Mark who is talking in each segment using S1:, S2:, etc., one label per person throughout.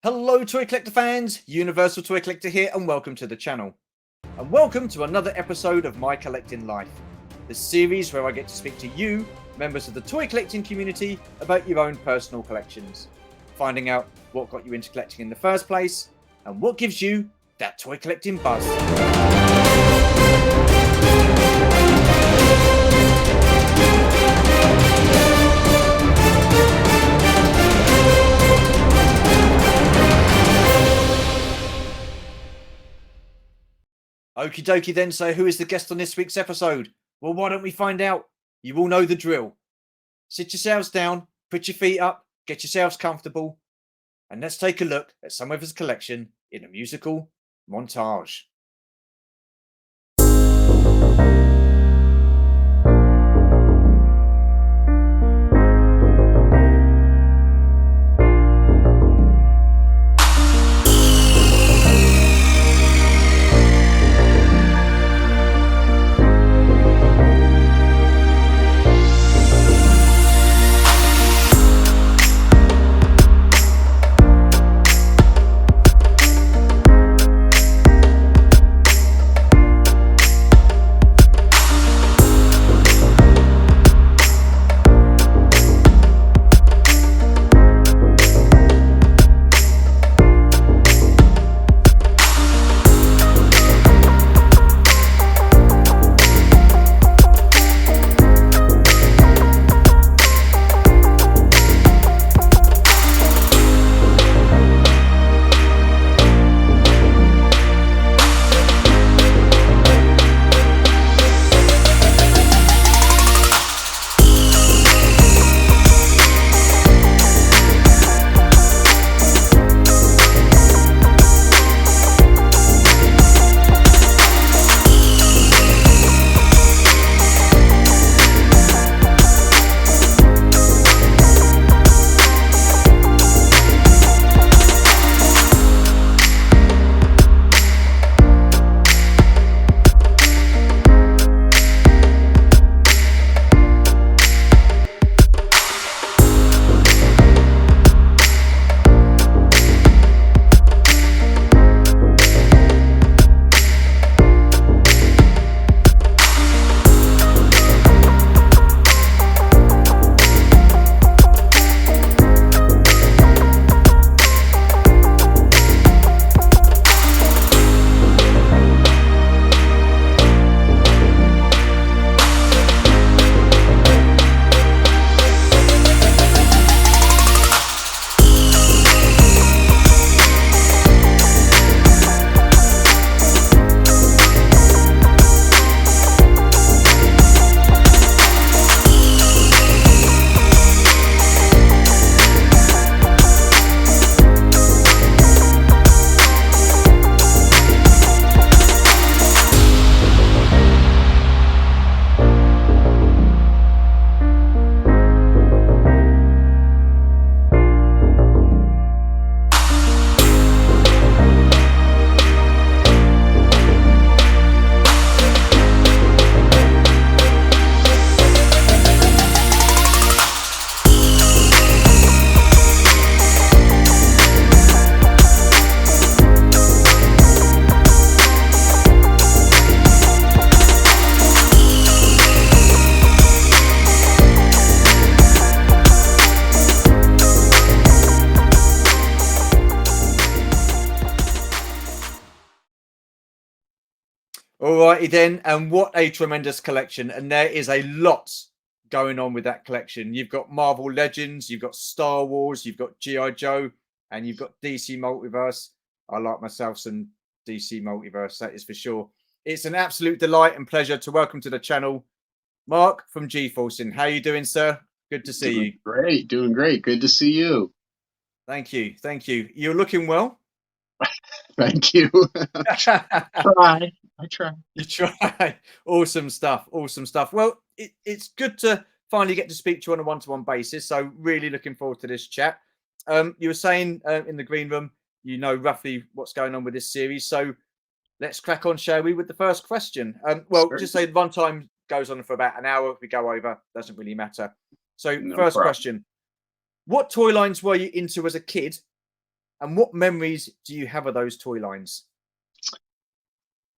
S1: Hello Toy Collector fans, Universal Toy Collector here and welcome to the channel. And welcome to another episode of My Collecting Life, the series where I get to speak to you, members of the toy collecting community, about your own personal collections. Finding out what got you into collecting in the first place and what gives you that toy collecting buzz. Okie dokie then, so who is the guest on this week's episode? Well, why don't we find out? You all know the drill. Sit yourselves down, put your feet up, get yourselves comfortable, and let's take a look at some of his collection in a musical montage. Alrighty then, and what a tremendous collection. And there is a lot going on with that collection. You've got Marvel Legends, you've got Star Wars, you've got G.I. Joe, and you've got DC Multiverse. I like myself some DC Multiverse, that is for sure. It's an absolute delight and pleasure to welcome to the channel Mark from Gforcing. How are you doing, sir? Good to see you.
S2: Great, doing great. Good to see you.
S1: Thank you, thank you. You're looking well.
S2: Thank you. I try.
S1: You try. Awesome stuff. Awesome stuff. Well, it's good to finally get to speak to you on a one-to-one basis. So really looking forward to this chat. You were saying in the green room, you know roughly what's going on with this series. So let's crack on, shall we, with the first question. Well,
S2: Sure.
S1: just say runtime goes on for about an hour. If we go over, doesn't really matter. So
S2: No
S1: first
S2: problem.
S1: question. What toy lines were you into as a kid? And what memories do you have of those toy lines?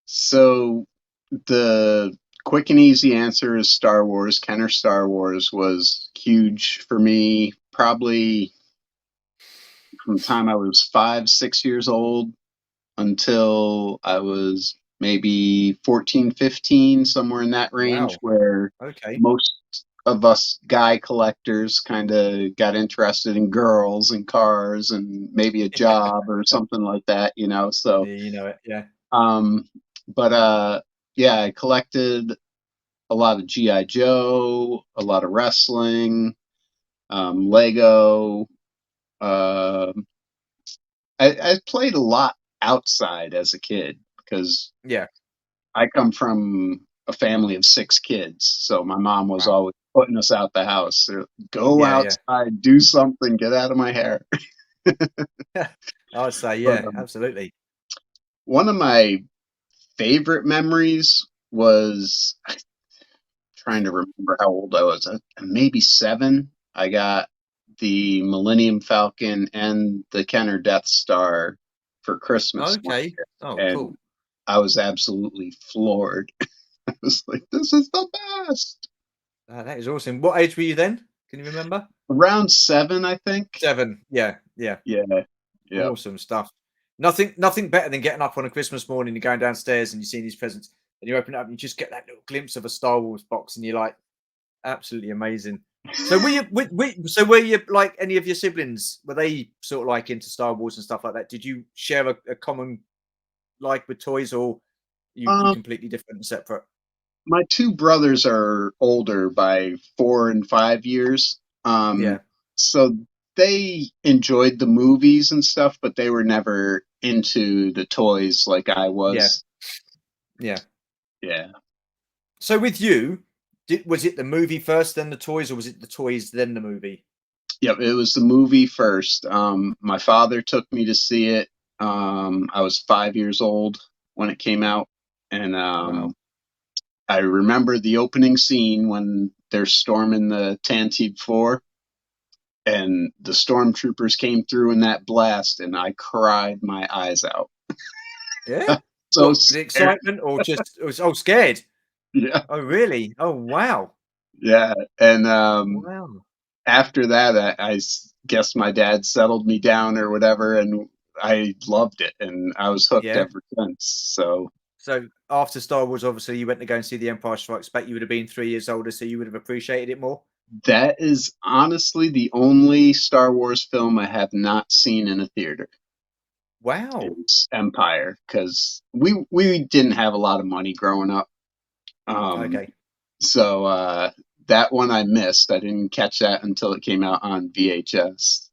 S2: So the quick and easy answer is Star Wars. Kenner Star Wars was huge for me, probably from the time I was 5, 6 years old until I was maybe 14, 15, somewhere in that range,
S1: Wow.
S2: where
S1: Okay.
S2: most of us guy collectors kind of got interested in girls and cars and maybe a job or something like that, you know. So,
S1: Yeah, you know it. Yeah.
S2: um, but yeah, I collected a lot of GI Joe, a lot of wrestling, Lego. Uh, I played a lot outside as a kid because
S1: Yeah.
S2: I come from a family of 6 kids, so my mom was
S1: Wow.
S2: always putting us out the house. Go
S1: Yeah. Yeah.
S2: outside, do something, get out of my hair.
S1: I'd say,
S2: But
S1: yeah, absolutely.
S2: one of my favorite memories was trying to remember how old I was. Maybe 7. I got the Millennium Falcon and the Kenner Death Star for Christmas one
S1: Okay.
S2: year,
S1: Oh,
S2: and
S1: cool.
S2: I was absolutely floored. I was like, "This is the best."
S1: That is awesome. What age were you then? Can you remember?
S2: Around 7, I think.
S1: 7. Yeah. Yeah.
S2: Yeah, yeah.
S1: Awesome stuff. Nothing better than getting up on a Christmas morning, you're going downstairs and you're seeing these presents and you open it up and you just get that little glimpse of a Star Wars box and you're like, absolutely amazing. So were you like any of your siblings? Were they sort of like into Star Wars and stuff like that? Did you share a common like with toys, or you
S2: Um,
S1: completely different and separate?
S2: my 2 brothers are older by 4 and 5 years.
S1: Yeah,
S2: So they enjoyed the movies and stuff, but they were never into the toys like I
S1: yeah,
S2: was.
S1: yeah.
S2: Yeah.
S1: So with you, was it the movie first, then the toys, or was it the toys then the movie?
S2: Yep, it was the movie first. My father took me to see it. I was 5 years old when it came out, and
S1: Wow.
S2: I remember the opening scene when they're storming the Tantib 4, and the stormtroopers came through in that blast, and I cried my eyes out.
S1: Yeah.
S2: So
S1: What, the
S2: scared.
S1: excitement or just it was oh scared?
S2: Yeah,
S1: Oh really? Oh wow.
S2: yeah. And
S1: Wow.
S2: after that, guess my dad settled me down or whatever, and I loved it, and I was hooked
S1: Yeah.
S2: ever since. So
S1: So after Star Wars, obviously you went to go and see The Empire Strikes Back. You would have been 3 years older, so you would have appreciated it more.
S2: that is honestly the only Star Wars film I have not seen in a theater.
S1: Wow.
S2: Is Empire, because we didn't have a lot of money growing up. Um,
S1: Okay.
S2: so that one I missed. I didn't catch that until it came out on VHS.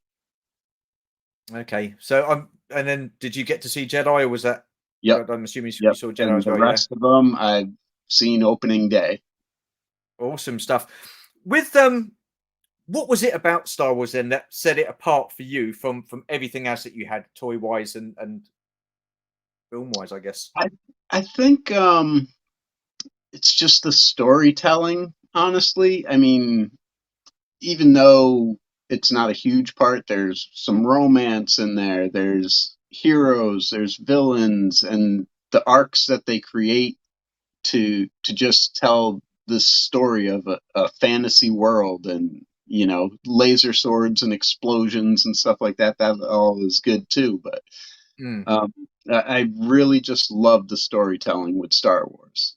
S1: Okay. So and then did you get to see Jedi, or was that?
S2: Yep,
S1: I'm assuming you
S2: yep.
S1: saw Jedi
S2: And
S1: as
S2: the
S1: well. Yeah.
S2: rest of them I've seen opening day.
S1: Awesome stuff. With what was it about Star Wars then that set it apart for you from everything else that you had, toy wise and film wise? I guess.
S2: I I think it's just the storytelling. Honestly, I mean, even though it's not a huge part, there's some romance in there. There's heroes, there's villains, and the arcs that they create to just tell this story of a fantasy world, and laser swords and explosions and stuff like that. That all is good too, but
S1: Mm.
S2: um, I really just love the storytelling with Star Wars.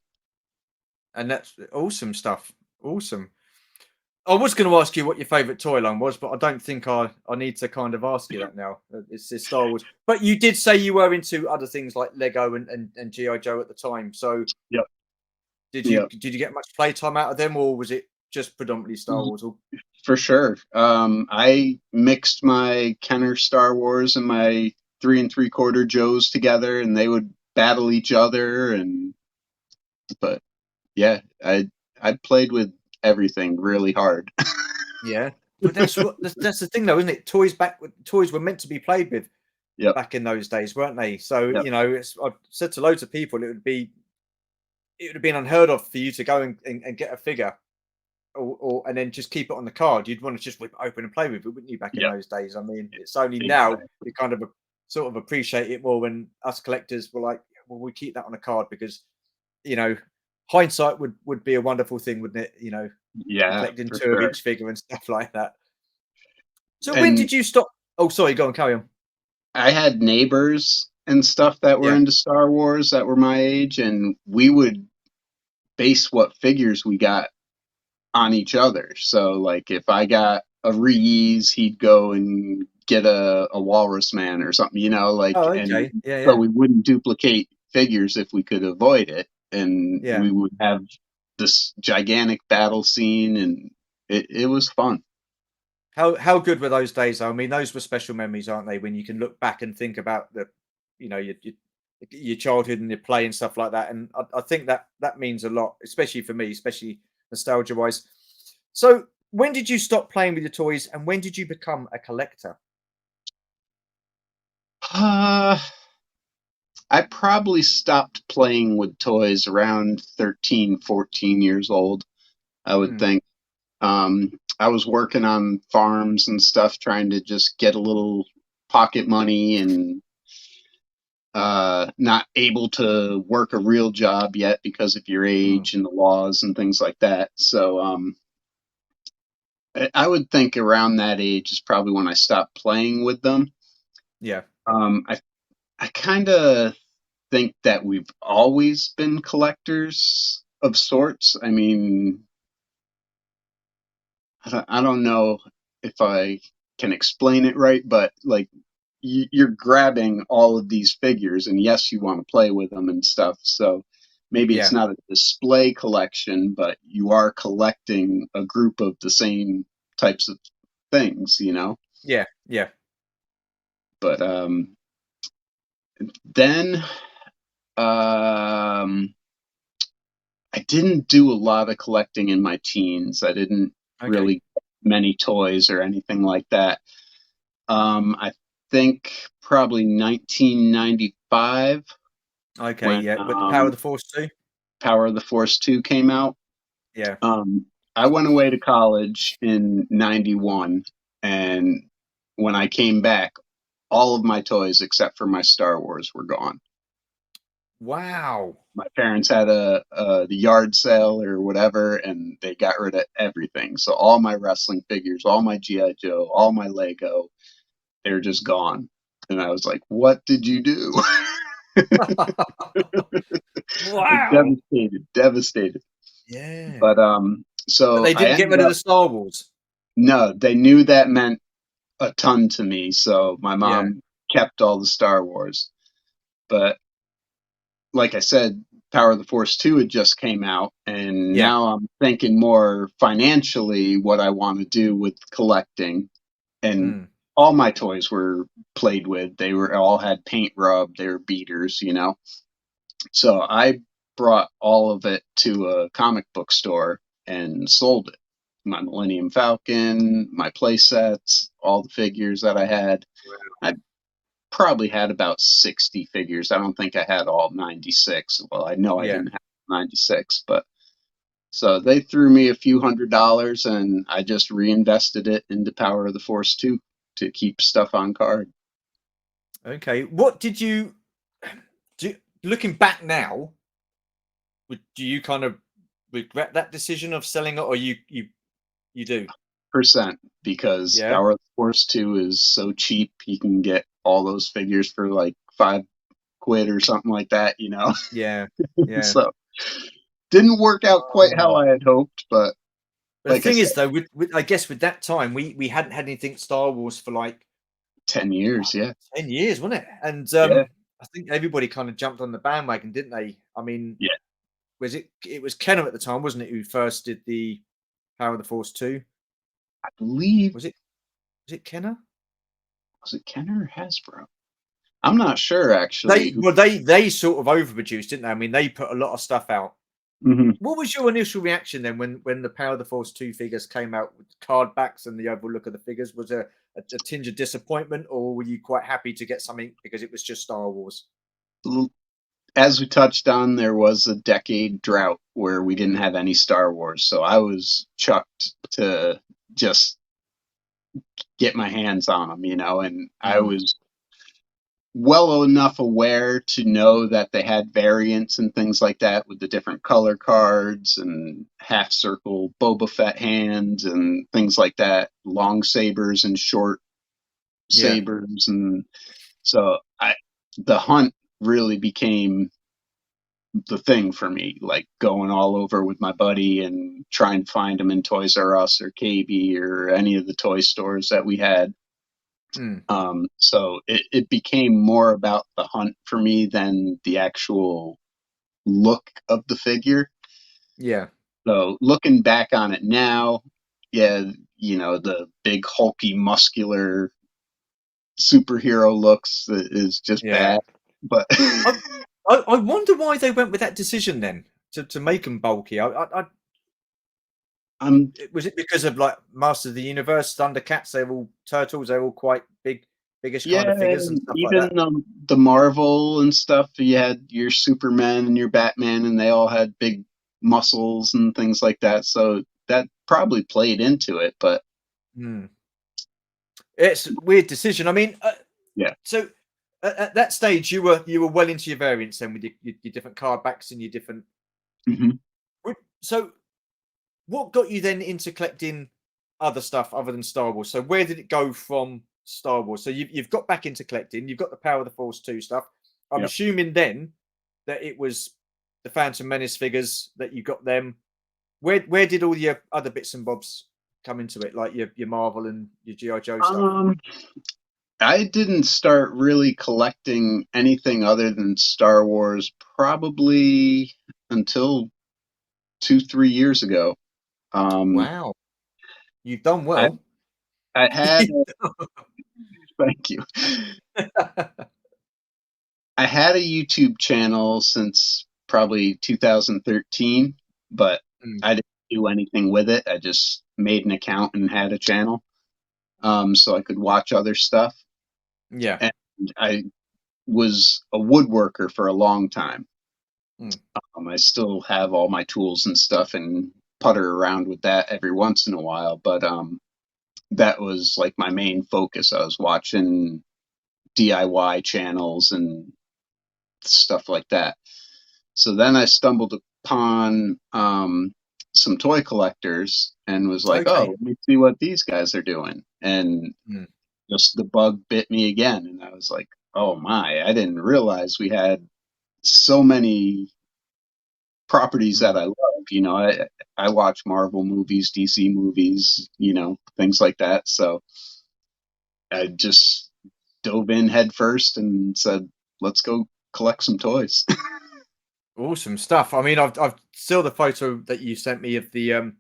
S1: And that's awesome stuff. Awesome. I was going to ask you what your favorite toy line was, but I don't think I need to kind of ask you that now. It's Star Wars. But you did say you were into other things like Lego and GI Joe at the time. So
S2: Yep.
S1: did you get much playtime out of them, or was it just predominantly Star
S2: Yep.
S1: Wars? Or
S2: For sure. I mixed my Kenner Star Wars and my 3 3/4 Joes together, and they would battle each other. But yeah, I played with everything really hard.
S1: yeah, but that's the thing though, isn't it? Toys were meant to be played with
S2: Yep,
S1: back in those days, weren't they? So
S2: yep,
S1: I've said to loads of people it would have been unheard of for you to go and get a figure or and then just keep it on the card. You'd want to just whip it open and play with it, wouldn't you? Back in
S2: yep.
S1: those days, I mean, it's only now
S2: Exactly.
S1: you're kind of sort of appreciate it more when us collectors were like, well, we keep that on a card because, you know, hindsight would be a wonderful thing, wouldn't it? You know,
S2: Yeah,
S1: collecting
S2: for
S1: two of
S2: sure.
S1: each figure and stuff like that. So when
S2: And
S1: did you stop? Oh, sorry, go on, carry on.
S2: I had neighbors and stuff that were
S1: Yeah.
S2: into Star Wars that were my age, and we would base what figures we got on each other. So, like, if I got a Reese, he'd go and get a Walrus Man or something,
S1: Oh,
S2: and
S1: okay. Yeah,
S2: so
S1: yeah,
S2: we wouldn't duplicate figures if we could avoid it. And
S1: yeah.
S2: we would have this gigantic battle scene, and it was fun.
S1: How good were those days, though? I mean, those were special memories, aren't they? When you can look back and think about the, you know, your childhood and your play and stuff like that. And I think that that means a lot, especially for me, especially nostalgia wise. So, when did you stop playing with your toys, and when did you become a collector?
S2: Uh, I probably stopped playing with toys around 13, 14 years old, I would
S1: Hmm.
S2: think. I was working on farms and stuff, trying to just get a little pocket money and not able to work a real job yet because of your
S1: Hmm.
S2: age and the laws and things like that. So I would think around that age is probably when I stopped playing with them.
S1: Yeah.
S2: I kind of think that we've always been collectors of sorts. I mean, I don't know if I can explain it right, but like you're grabbing all of these figures, and yes, you want to play with them and stuff. So maybe it's
S1: Yeah.
S2: not a display collection, but you are collecting a group of the same types of things.
S1: Yeah. Yeah.
S2: But then um, I didn't do a lot of collecting in my teens. I didn't
S1: Okay.
S2: really get many toys or anything like that. I think probably 1995
S1: Okay.
S2: when
S1: Yeah. With the power of the force too.
S2: Power of the Force 2 came out.
S1: Yeah.
S2: I went away to college in 91, and when I came back, all of my toys except for my Star Wars were gone.
S1: Wow.
S2: My parents had the yard sale or whatever, and they got rid of everything. So all my wrestling figures, all my GI Joe, all my Lego, they're just gone. And I was like, "What did you do?"
S1: Wow.
S2: Devastated, devastated.
S1: Yeah.
S2: But
S1: But
S2: so
S1: they
S2: I
S1: didn't get
S2: ended
S1: rid of
S2: up
S1: the Star Wars.
S2: no, they knew that meant a ton to me, so my
S1: Yeah.
S2: mom kept all the Star Wars. But like I said, Power of the Force 2 had just came out, and
S1: Yeah.
S2: now I'm thinking more financially what I want to do with collecting. And
S1: Mm.
S2: all my toys were played with. They were all had paint rub, they were beaters. So I brought all of it to a comic book store and sold it. My Millennium Falcon, my play sets, all the figures that I had. I probably had about 60 figures. I don't think I had all 96. Well, I know I
S1: Yeah.
S2: didn't have 96, but so they threw me a few $100s and I just reinvested it into Power of the Force 2 to keep stuff on card.
S1: Okay. What did you do? Looking back now, do you kind of regret that decision of selling it, or you do?
S2: Percent because
S1: Yeah.
S2: Power of the Force 2 is so cheap. You can get all those figures for like £5 or something like that.
S1: Yeah. Yeah.
S2: So didn't work out quite how
S1: Oh.
S2: I had hoped, but
S1: But the
S2: like I
S1: thing
S2: said,
S1: is, though, with I guess with that time, we hadn't had anything Star Wars for like
S2: 10 years, yeah.
S1: 10 years, wasn't it? And
S2: Yeah.
S1: I think everybody kind of jumped on the bandwagon, didn't they? I mean,
S2: Yeah.
S1: was it? It was Kenner at the time, wasn't it? Who first did the Power of the Force 2?
S2: I believe
S1: Was it? Was it Kenner?
S2: was it Kenner or Hasbro? I'm not sure actually
S1: They
S2: who.
S1: well, they sort of overproduced, didn't they? I mean, they put a lot of stuff out.
S2: Mhm.
S1: What was your initial reaction then when the Power of the Force 2 figures came out with card backs and the overall look of the figures? Was there a tinge of disappointment, or were you quite happy to get something because it was just Star Wars?
S2: As we touched on, there was a decade drought where we didn't have any Star Wars, so I was chucked to just get my hands on them, and I
S1: Mm,
S2: was well enough aware to know that they had variants and things like that with the different color cards and half circle Boba Fett hands and things like that, long sabers and short
S1: Yeah.
S2: sabers, and so the hunt really became the thing for me, like going all over with my buddy and trying to find them in Toys R Us or KB or any of the toy stores that we had.
S1: Mm.
S2: So it became more about the hunt for me than the actual look of the figure.
S1: Yeah.
S2: So looking back on it now, yeah, the big hulky muscular superhero looks is just
S1: Yeah.
S2: bad. But
S1: I, I wonder why they went with that decision then to make them bulky.
S2: I'm
S1: Was it because of like Master of the Universe, Thundercats? They're all turtles. They're all quite big, biggish kind
S2: Yeah,
S1: of figures and
S2: and
S1: stuff like that.
S2: even the Marvel and stuff, you had your Superman and your Batman, and they all had big muscles and things like that. So that probably played into it. But
S1: Hmm. It's a weird decision. I mean,
S2: yeah,
S1: so at that stage, you were well into your variants then with your different card backs and your different.
S2: hmm
S1: So what got you then into collecting other stuff other than Star Wars? So where did it go from Star Wars? So you've got back into collecting. You've got the Power of the Force 2 stuff. I'm
S2: yeah.
S1: assuming then that it was the Phantom Menace figures that you got them. Where did all your other bits and bobs come into it, like your Marvel and your GI Joe stuff?
S2: Um, I didn't start really collecting anything other than Star Wars probably until 2, 3 years ago. Um,
S1: Wow, you've done
S2: I
S1: well.
S2: I had thank you. I had a YouTube channel since probably 2013, but
S1: Mm,
S2: I didn't do anything with it. I just made an account and had a channel, so I could watch other stuff.
S1: yeah.
S2: And I was a woodworker for a long time.
S1: Mm,
S2: I still have all my tools and stuff and putter around with that every once in a while, but that was like my main focus. I was watching DIY channels and stuff like that. So then I stumbled upon some toy collectors and was like, oh,
S1: okay.
S2: let me see what these guys are doing. And
S1: Mm,
S2: just the bug bit me again. And I was like, oh my, I didn't realize we had so many properties that
S1: mm.
S2: I love. I watch Marvel movies, DC movies, things like that. So I just dove in head first and said, let's go collect some toys.
S1: Awesome stuff. I mean, I've still the photo that you sent me of the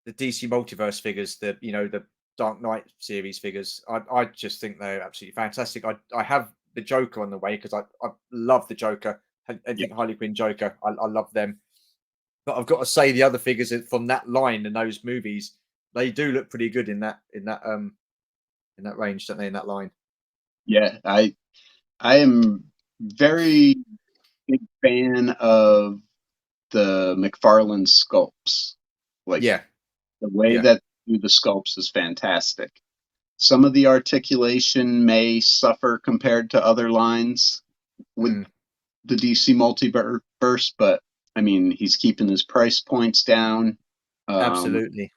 S1: DC Multiverse figures, the Dark Knight series figures. I just think they're absolutely fantastic. I have the Joker on the way because I love the Joker. I
S2: Yeah.
S1: think Harley Quinn Joker. I love them. But I've got to say the other figures from that line and those movies, they do look pretty good in that range, don't they? In that line.
S2: Yeah, I am very big fan of the McFarlane sculpts. Like
S1: Yeah,
S2: the way
S1: yeah,
S2: that they do the sculpts is fantastic. Some of the articulation may suffer compared to other lines with
S1: mm,
S2: the DC multiverse, but I mean, he's keeping his price points down. Um,
S1: absolutely.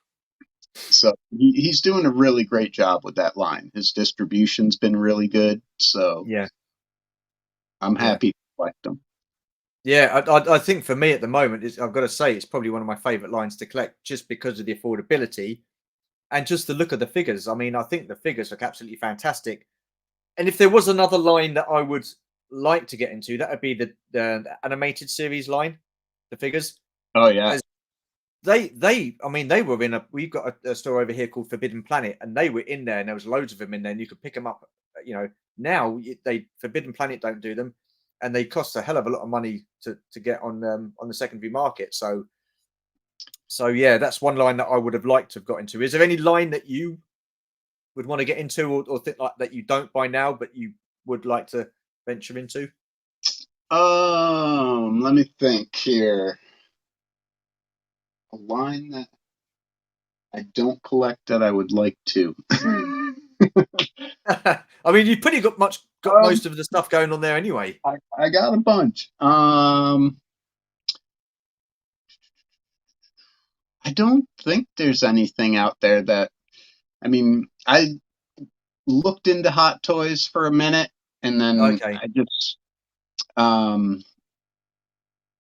S2: so he's doing a really great job with that line. His distribution's been really good, so
S1: Yeah,
S2: I'm
S1: yeah.
S2: happy to collect them.
S1: Yeah, I think for me at the moment, I've got to say it's probably one of my favourite lines to collect, just because of the affordability and just the look of the figures. I mean, I think the figures look absolutely fantastic. And if there was another line that I would like to get into, that would be the animated series line, the figures.
S2: Oh yeah,
S1: As I mean, they were in a. We've got a store over here called Forbidden Planet, and they were in there, and there was loads of them in there, and you could pick them up. Now they Forbidden Planet don't do them, and they cost a hell of a lot of money to get on the secondary market. So yeah, that's one line that I would have liked to have got into. Is there any line that you would want to get into, or think like that you don't buy now, but you would like to venture into?
S2: Let me think here. A line that I don't collect that I would like to.
S1: I mean, you've pretty got
S2: Um,
S1: most of the stuff going on there anyway.
S2: I got a bunch. I don't think there's anything out there that, I mean, I looked into hot toys for a minute, and then
S1: Okay.
S2: I just, um,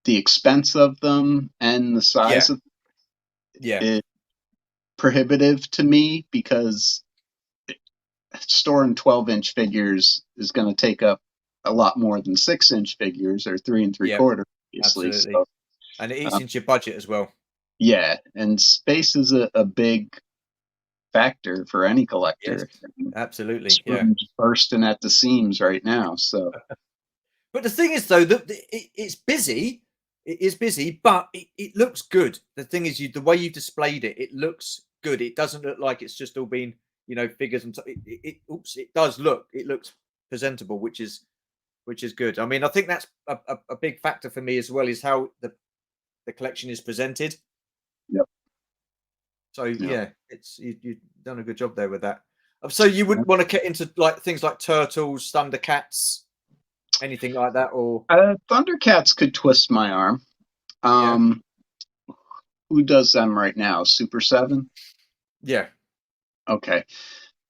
S2: the expense of them and the
S1: Yeah.
S2: size of
S1: Yeah.
S2: it prohibitive to me, because storing 12-inch figures is going to take up a lot more than 6-inch figures or three and three
S1: Yeah.
S2: quarter, obviously.
S1: Absolutely.
S2: So,
S1: And it eats
S2: um,
S1: into your budget as well.
S2: yeah, and space is a big factor for any
S1: Yes.
S2: collector. And
S1: Absolutely. Yeah.
S2: screw's bursting at the seams right now. So,
S1: But the thing is, though, that it's busy. It is busy, but it looks good. The thing is, the way you displayed it, it looks good. It doesn't look like it's just all been, figures and oops, it does look. It looks presentable, which is good. I mean, I think that's a big factor for me as well, is how the collection is presented.
S2: yep,
S1: So
S2: yep.
S1: yeah, you've done a good job there with that. So you wouldn't want to get into like things like turtles, Thundercats, anything like that, or
S2: Thundercats could twist my arm.
S1: yeah,
S2: Um, who does them right now? Super 7?
S1: yeah.
S2: Okay.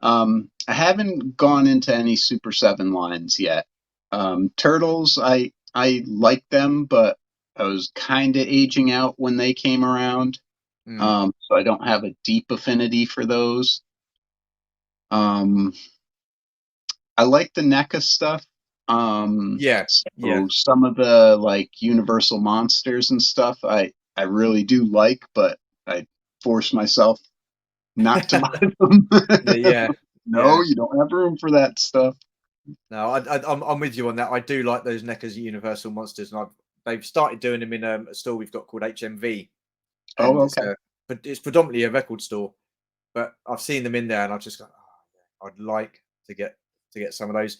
S2: I haven't gone into any Super 7 lines yet. Turtles, I like them, but I was kind of aging out when they came around.
S1: Mm.
S2: So I don't have a deep affinity for those. Um, I like the NECA stuff.
S1: Yeah, yeah.
S2: So some of the like Universal monsters and stuff, I really do like, but I force myself not to buy them.
S1: Yeah,
S2: No,
S1: yeah.
S2: you don't have room for that stuff.
S1: No, I'm with you on that. I do like those NECA's Universal monsters, and they've started doing them in a store we've got called HMV,
S2: Oh,
S1: and
S2: okay.
S1: but it's predominantly a record store. But I've seen them in there, and I've just got, oh, yeah, I'd like to get some of those.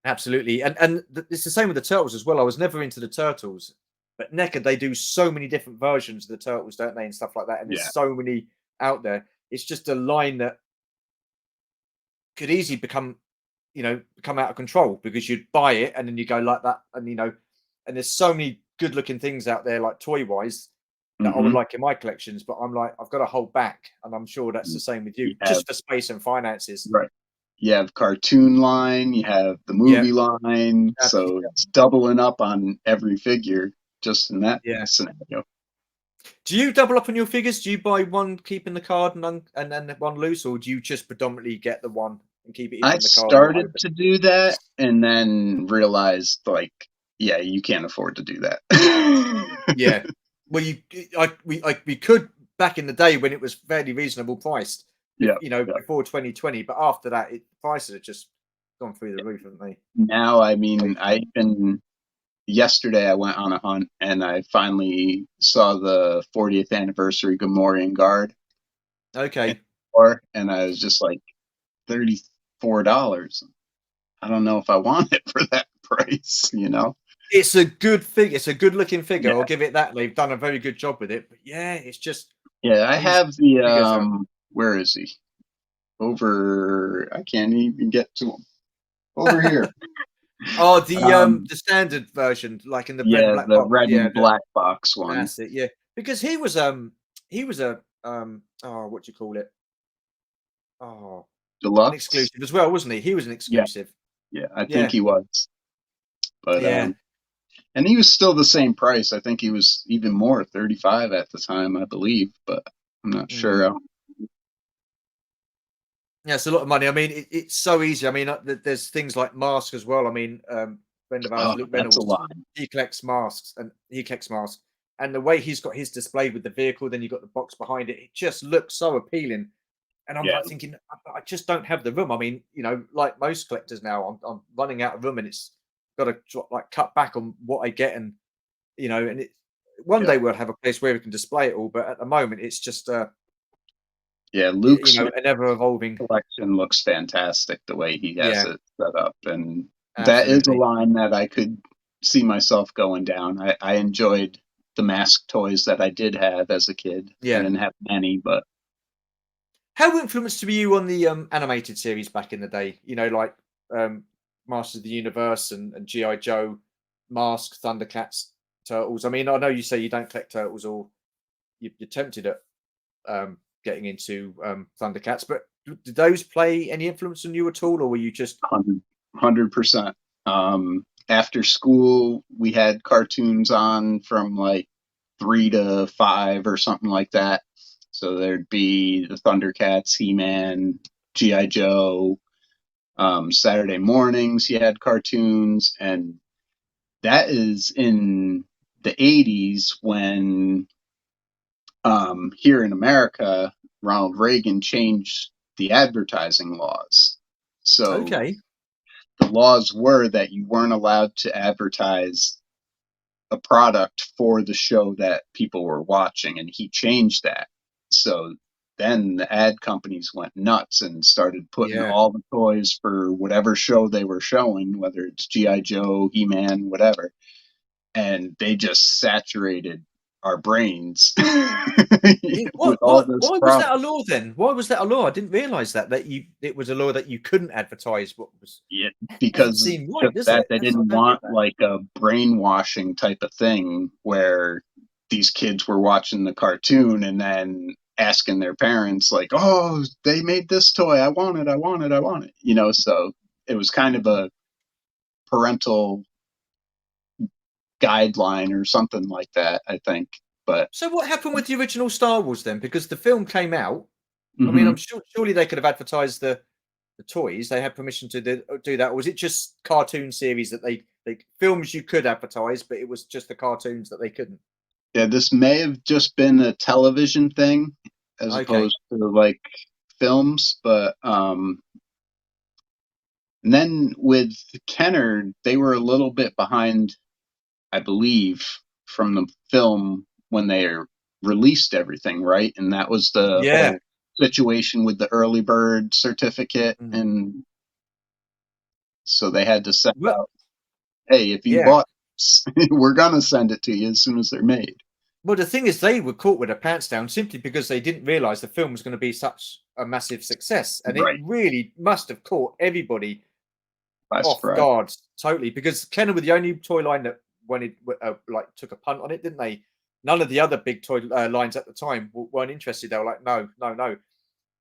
S1: Absolutely, and it's the same with the turtles as well. I was never into the turtles, but NECA, they do so many different versions of the turtles, don't they, and stuff like that. And there's
S2: Yeah.
S1: so many out there. It's just a line that could easily become out of control, because you'd buy it and then you go like that, and and there's so many good looking things out there, like toy wise, that I would
S2: Hmm.
S1: like in my collections, but I'm like, I've got to hold back, and I'm sure that's the same with
S2: You
S1: you,
S2: have
S1: just for space and finances.
S2: right. You have cartoon line, you have the
S1: Yeah,
S2: movie line, so
S1: absolutely.
S2: it's doubling up on every figure just in that
S1: Yeah.
S2: scenario.
S1: Do you double up on your figures? Do you buy one, keeping the card, and then one loose, or do you just predominantly get the one and keep it
S2: I
S1: even the card or
S2: started
S1: open?
S2: to do that and then realized, like, yeah, you can't afford to do that.
S1: Yeah. Well, we could back in the day when it was fairly reasonable priced,
S2: Yeah, yeah.
S1: before 2020, but after that, prices have just gone through the roof, haven't they?
S2: Now, I
S1: Way
S2: mean,
S1: too much.
S2: yesterday I went on a hunt and I finally saw the 40th anniversary Gamorrean Guard in
S1: Okay.
S2: the store, and I was just like, $34. I don't know if I want it for that price, you know?
S1: It's a good figure. It's a good looking figure. I'll
S2: Yeah.
S1: give it that. They've done a very good job with it. But yeah, it's just
S2: Yeah, I
S1: these
S2: have the
S1: figures are.
S2: where is he? Over, I can't even get to him. Over here.
S1: Oh,
S2: Um,
S1: the standard version, like in the red and
S2: yeah,
S1: black
S2: the
S1: box.
S2: red
S1: Yeah,
S2: and black box one.
S1: that's it. Yeah, because he was a oh, what do you call it? Oh, an
S2: Deluxe?
S1: exclusive as well, wasn't he? He was an
S2: Yeah,
S1: exclusive.
S2: yeah, I think
S1: Yeah,
S2: he was. But
S1: yeah.
S2: and he was still the same price. I think he was even more, 35 at the time, I believe, but I'm not
S1: Mm.
S2: sure.
S1: Yeah, it's a lot of money. I mean, it's so easy. I mean, there's things like masks as well. I mean, friend of ours,
S2: Oh,
S1: Luke
S2: that's a
S1: Reynolds,
S2: lot.
S1: he collects masks, and the way he's got his displayed with the vehicle, then you got the box behind it. It just looks so appealing. And I'm
S2: Yeah,
S1: like thinking, I just don't have the room. I mean, like most collectors now, I'm running out of room, and it's got to like cut back on what I get, and and one
S2: yeah,
S1: day we'll have a place where we can display it all. But at the moment, it's just
S2: yeah. Luke's
S1: an ever evolving.
S2: collection looks fantastic the way he has
S1: Yeah,
S2: it set up, and that is a
S1: absolutely.
S2: line that I could see myself going down. I enjoyed the mask toys that I did have as a kid. I
S1: Yeah.
S2: didn't have many, but
S1: How influenced were you on the animated series back in the day? You know, like um, Masters of the Universe and GI Joe, Mask, Thundercats, Turtles. I mean, I know you say you don't collect turtles, or you're tempted at getting into Thundercats, but did those play any influence on you at all, or were you just
S2: 100%. After school, we had cartoons on from like 3 to 5 or something like that. So there'd be the Thundercats, He-Man, GI Joe. Saturday mornings, you had cartoons, and that is in the 80s when here in America, Ronald Reagan changed the advertising laws. So
S1: okay?
S2: the laws were that you weren't allowed to advertise a product for the show that people were watching, and he changed that. So then the ad companies went nuts and started putting
S1: Yeah.
S2: all the toys for whatever show they were showing, whether it's GI Joe, He Man, whatever, and they just saturated our brains with all this
S1: Why was that
S2: product.
S1: a law then? Why was that a law? I didn't realise that it was a law that you couldn't advertise what was.
S2: Yeah,
S1: Doesn't
S2: because
S1: seem right,
S2: just
S1: does
S2: that
S1: it?
S2: they
S1: That's
S2: didn't
S1: I don't get
S2: want
S1: that.
S2: like a brainwashing type of thing where these kids were watching the cartoon and then asking their parents like, "Oh, they made this toy. I want it. I want it. I want it." So it was kind of a parental guideline or something like that, I think. But
S1: So what happened with the original Star Wars then? Because the film came out. I mean,
S2: mhm.
S1: I'm sure surely they could have advertised the toys. They had permission to do that, or was it just cartoon series that they films you could advertise, but it was just the cartoons that they couldn't?
S2: Yeah, this may have just been a television thing as
S1: Okay.
S2: opposed to like films, but and then with Kenner, they were a little bit behind, I believe, from the film when they released everything, right? And that was the
S1: Yeah.
S2: whole situation with the early bird certificate.
S1: Mm.
S2: And so they had to send
S1: Well,
S2: out, hey, if you
S1: yeah.
S2: bought this, we're going to send it to you as soon as they're made.
S1: Well, the thing is, they were caught with their pants down simply because they didn't realise the film was going to be such a massive success, and it
S2: Right.
S1: really must have caught everybody
S2: By
S1: off
S2: surprise.
S1: guard totally. Because Kenner were the only toy line that when it like took a punt on it, didn't they? None of the other big toy lines at the time weren't interested. They were like, no, no, no. And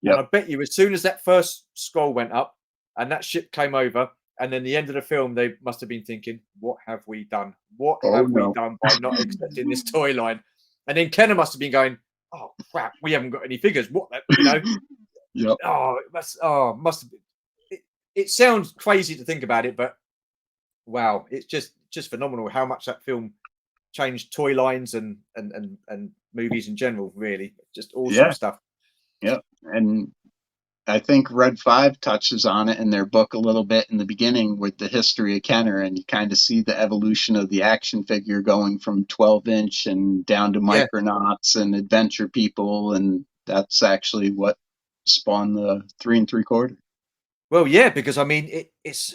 S2: Yep.
S1: I bet you, as soon as that first scroll went up and that ship came over, and then the end of the film, they must have been thinking, "What have we done? What
S2: Oh,
S1: have we
S2: no.
S1: done by not accepting this toy line?" And then Kenner must have been going, "Oh crap, we haven't got any figures. What,
S2: Yep.
S1: Oh, it must have been." It sounds crazy to think about it, but wow, it's just phenomenal how much that film changed toy lines and movies in general. Really, just awesome
S2: Yeah.
S1: stuff.
S2: Yep. And I think Red 5 touches on it in their book a little bit in the beginning with the history of Kenner, and you kind of see the evolution of the action figure going from 12-inch and down to
S1: Yeah.
S2: Micronauts and Adventure People, and that's actually what spawned the 3 3/4.
S1: Well, yeah, because I mean, it's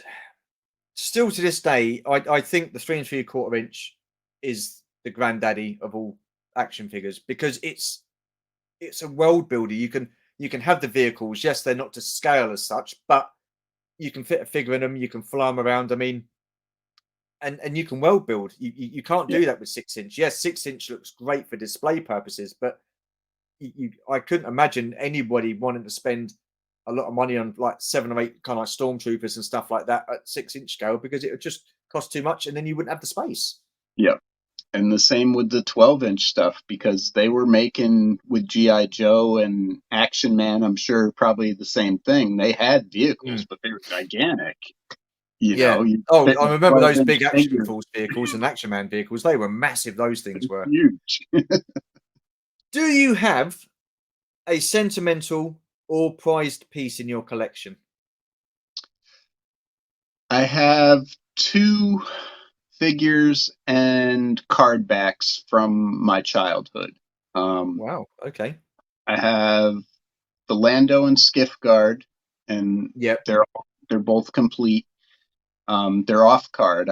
S1: still to this day. I think the 3 3/4 inch is the granddaddy of all action figures because it's a world builder. You can have the vehicles. Yes, they're not to scale as such, but you can fit a figure in them. You can fly them around. I mean, and you can world build. You can't
S2: Yeah,
S1: do that with 6 inch. Yes, 6 inch looks great for display purposes, but I couldn't imagine anybody wanting to spend a lot of money on like 7 or 8 kind of like stormtroopers and stuff like that at 6 inch scale because it would just cost too much and then you wouldn't have the space.
S2: yeah. And the same with the 12-inch stuff because they were making with GI Joe and Action Man, I'm sure probably the same thing. They had vehicles,
S1: Mm,
S2: but they were gigantic.
S1: yeah.
S2: You
S1: Oh,
S2: fit in
S1: I
S2: a
S1: remember those
S2: 12-inch
S1: big Action
S2: figure.
S1: Force vehicles and Action Man vehicles. They were massive. Those things were.
S2: Huge.
S1: Do you have a sentimental or prized piece in your collection?
S2: I have two figures and card backs from my childhood. Um,
S1: Wow. Okay.
S2: I have the Lando and Skiff Guard, and
S1: Yep.
S2: they're both complete. They're off card.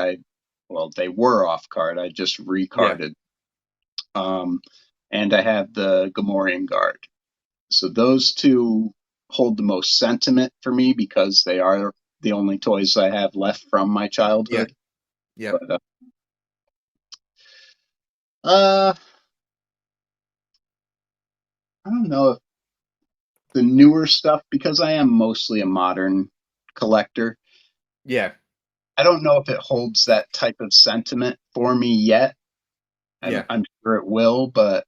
S2: They were off card. I just
S1: Yeah.
S2: recarded. Um, and I have the Gamorrean Guard. So those two hold the most sentiment for me because they are the only toys I have left from my
S1: Yeah.
S2: childhood.
S1: Yeah.
S2: But uh, I don't know if the newer stuff, because I am mostly a modern collector.
S1: Yeah.
S2: I don't know if it holds that type of sentiment for me yet.
S1: Yeah.
S2: I'm sure it will, but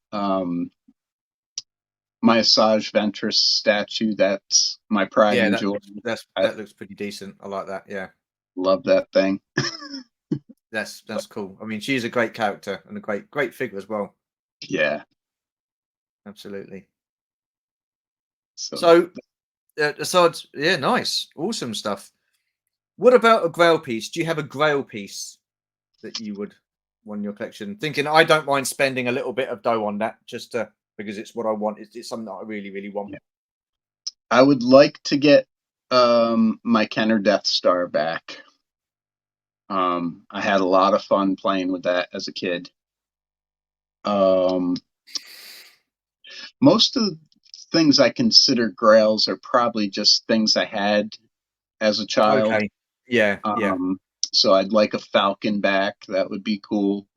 S2: my Asajj Ventress statue, that's my pride
S1: Yeah.
S2: and joy. I
S1: That looks pretty decent. I like that. Yeah.
S2: love that thing.
S1: That's cool. I mean, she's a great character and a great figure as well.
S2: Yeah.
S1: Absolutely.
S2: So
S1: So, aside, yeah, nice, awesome stuff. What about a Grail piece? Do you have a Grail piece that you would want in your collection? Thinking, I don't mind spending a little bit of dough on that, just because it's what I want. It's something that I really want.
S2: yeah. I would like to get my Kenner Death Star back. I had a lot of fun playing with that as a kid. Um, most of the things I consider grails are probably just things I had as a child.
S1: Okay. Yeah. Yeah.
S2: Um, so I'd like a Falcon back. That would be cool.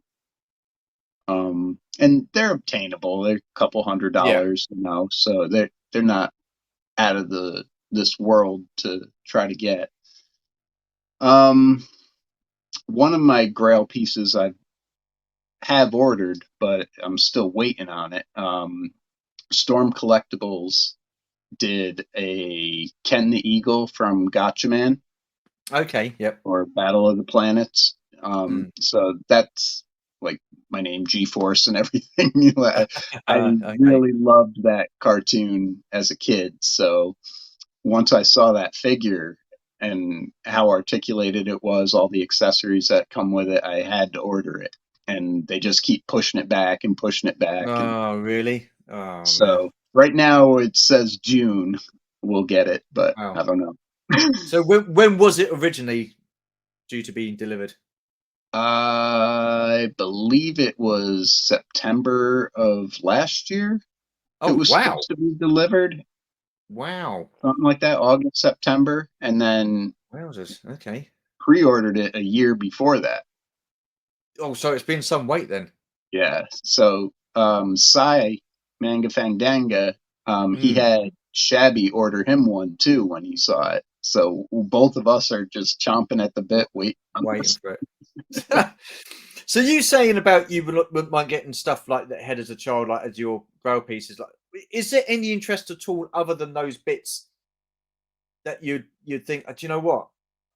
S2: And they're obtainable. They're a couple
S1: Yeah.
S2: $100, so they're not out of the this world to try to get. Um, one of my Grail pieces I have ordered, but I'm still waiting on it. Storm Collectibles did a Ken the Eagle from Gotchaman
S1: Okay. Yep.
S2: or Battle of the Planets.
S1: Mm.
S2: So that's like my name, G-Force, and everything. I
S1: Okay.
S2: really loved that cartoon as a kid. So once I saw that figure and how articulated it was, all the accessories that come with it, I had to order it. And they just keep pushing it back and pushing it back. And
S1: Oh, really? Oh man.
S2: so right now it says June we'll get it, but
S1: Wow.
S2: I don't know.
S1: So when was it originally due to being delivered?
S2: I believe it was September of last year. It
S1: Oh
S2: was
S1: wow.
S2: supposed to be delivered,
S1: Wow.
S2: something like that, August, September, and then
S1: Wowzers. Okay.
S2: pre-ordered it a year before that.
S1: Oh, so it's been some wait then.
S2: Yeah. So Sai Manga Fangdanga, he
S1: Mm,
S2: had Shabby order him one too when he saw it. So both of us are just chomping at the bit, waiting on
S1: waiting
S2: this.
S1: for it. So you saying about you wouldn't mind getting stuff like that head as a child, like as your grail pieces, like is there any interest at all other than those bits that you'd think, do you know what?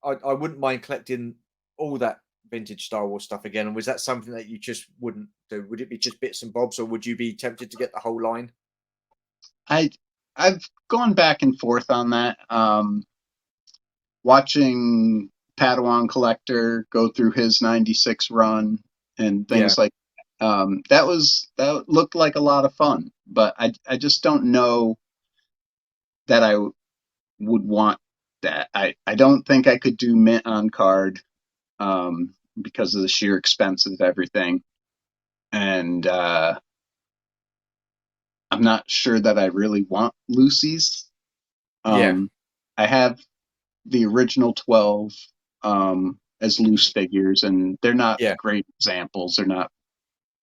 S1: I wouldn't mind collecting all that vintage Star Wars stuff again. And was that something that you just wouldn't do? Would it be just bits and bobs, or would you be tempted to get the whole line?
S2: I I've gone back and forth on that. Watching Padawan Collector go through his 96 run and
S1: Yeah,
S2: things like that looked like a lot of fun, but I just don't know that I would want that. I don't think I could do mint on card because of the sheer expense of everything, and I'm not sure that I really want Lucy's.
S1: yeah,
S2: Um, I have the original 12 as loose figures, and they're not
S1: yeah.
S2: great examples. They're not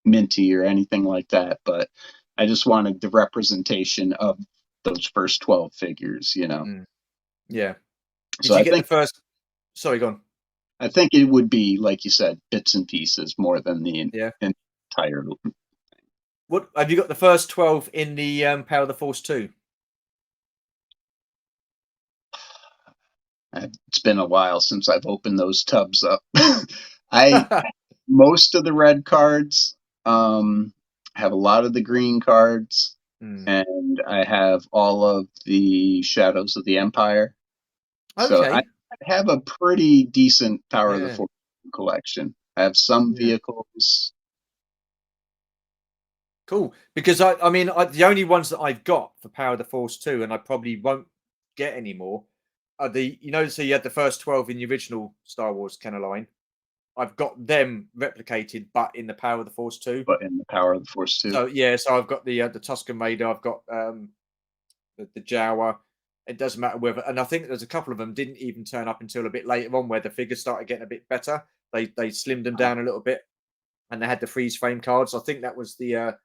S2: minty or anything like that, but I just wanted the representation of those first 12 figures.
S1: Mm, yeah. Did
S2: So
S1: you get the first? Sorry, gone.
S2: I think it would be, like you said, bits and pieces more than the
S1: Yeah.
S2: entire.
S1: What have you got the first 12 in the Power of the Force 2?
S2: It's been a while since I've opened those tubs up. I most of the red cards, have a lot of the green cards,
S1: Mm.
S2: and I have all of the Shadows of the Empire. So I
S1: Okay.
S2: have a pretty decent Power of the
S1: Yeah.
S2: Force collection. I have some
S1: Yeah.
S2: vehicles,
S1: Cool. Because I mean, the only ones that I've got for Power of the Force 2, and I probably won't get any more, are so you had the first 12 in the original Star Wars Kenner line. I've got them replicated, but in the Power of the Force 2.
S2: but in the Power of the Force too.
S1: So yeah, so I've got the Tusken Raider. I've got the Jawa. It doesn't matter whether, and I think there's a couple of them didn't even turn up until a bit later on, where the figures started getting a bit better. They slimmed them down a little bit, and they had the freeze frame cards. I think that was the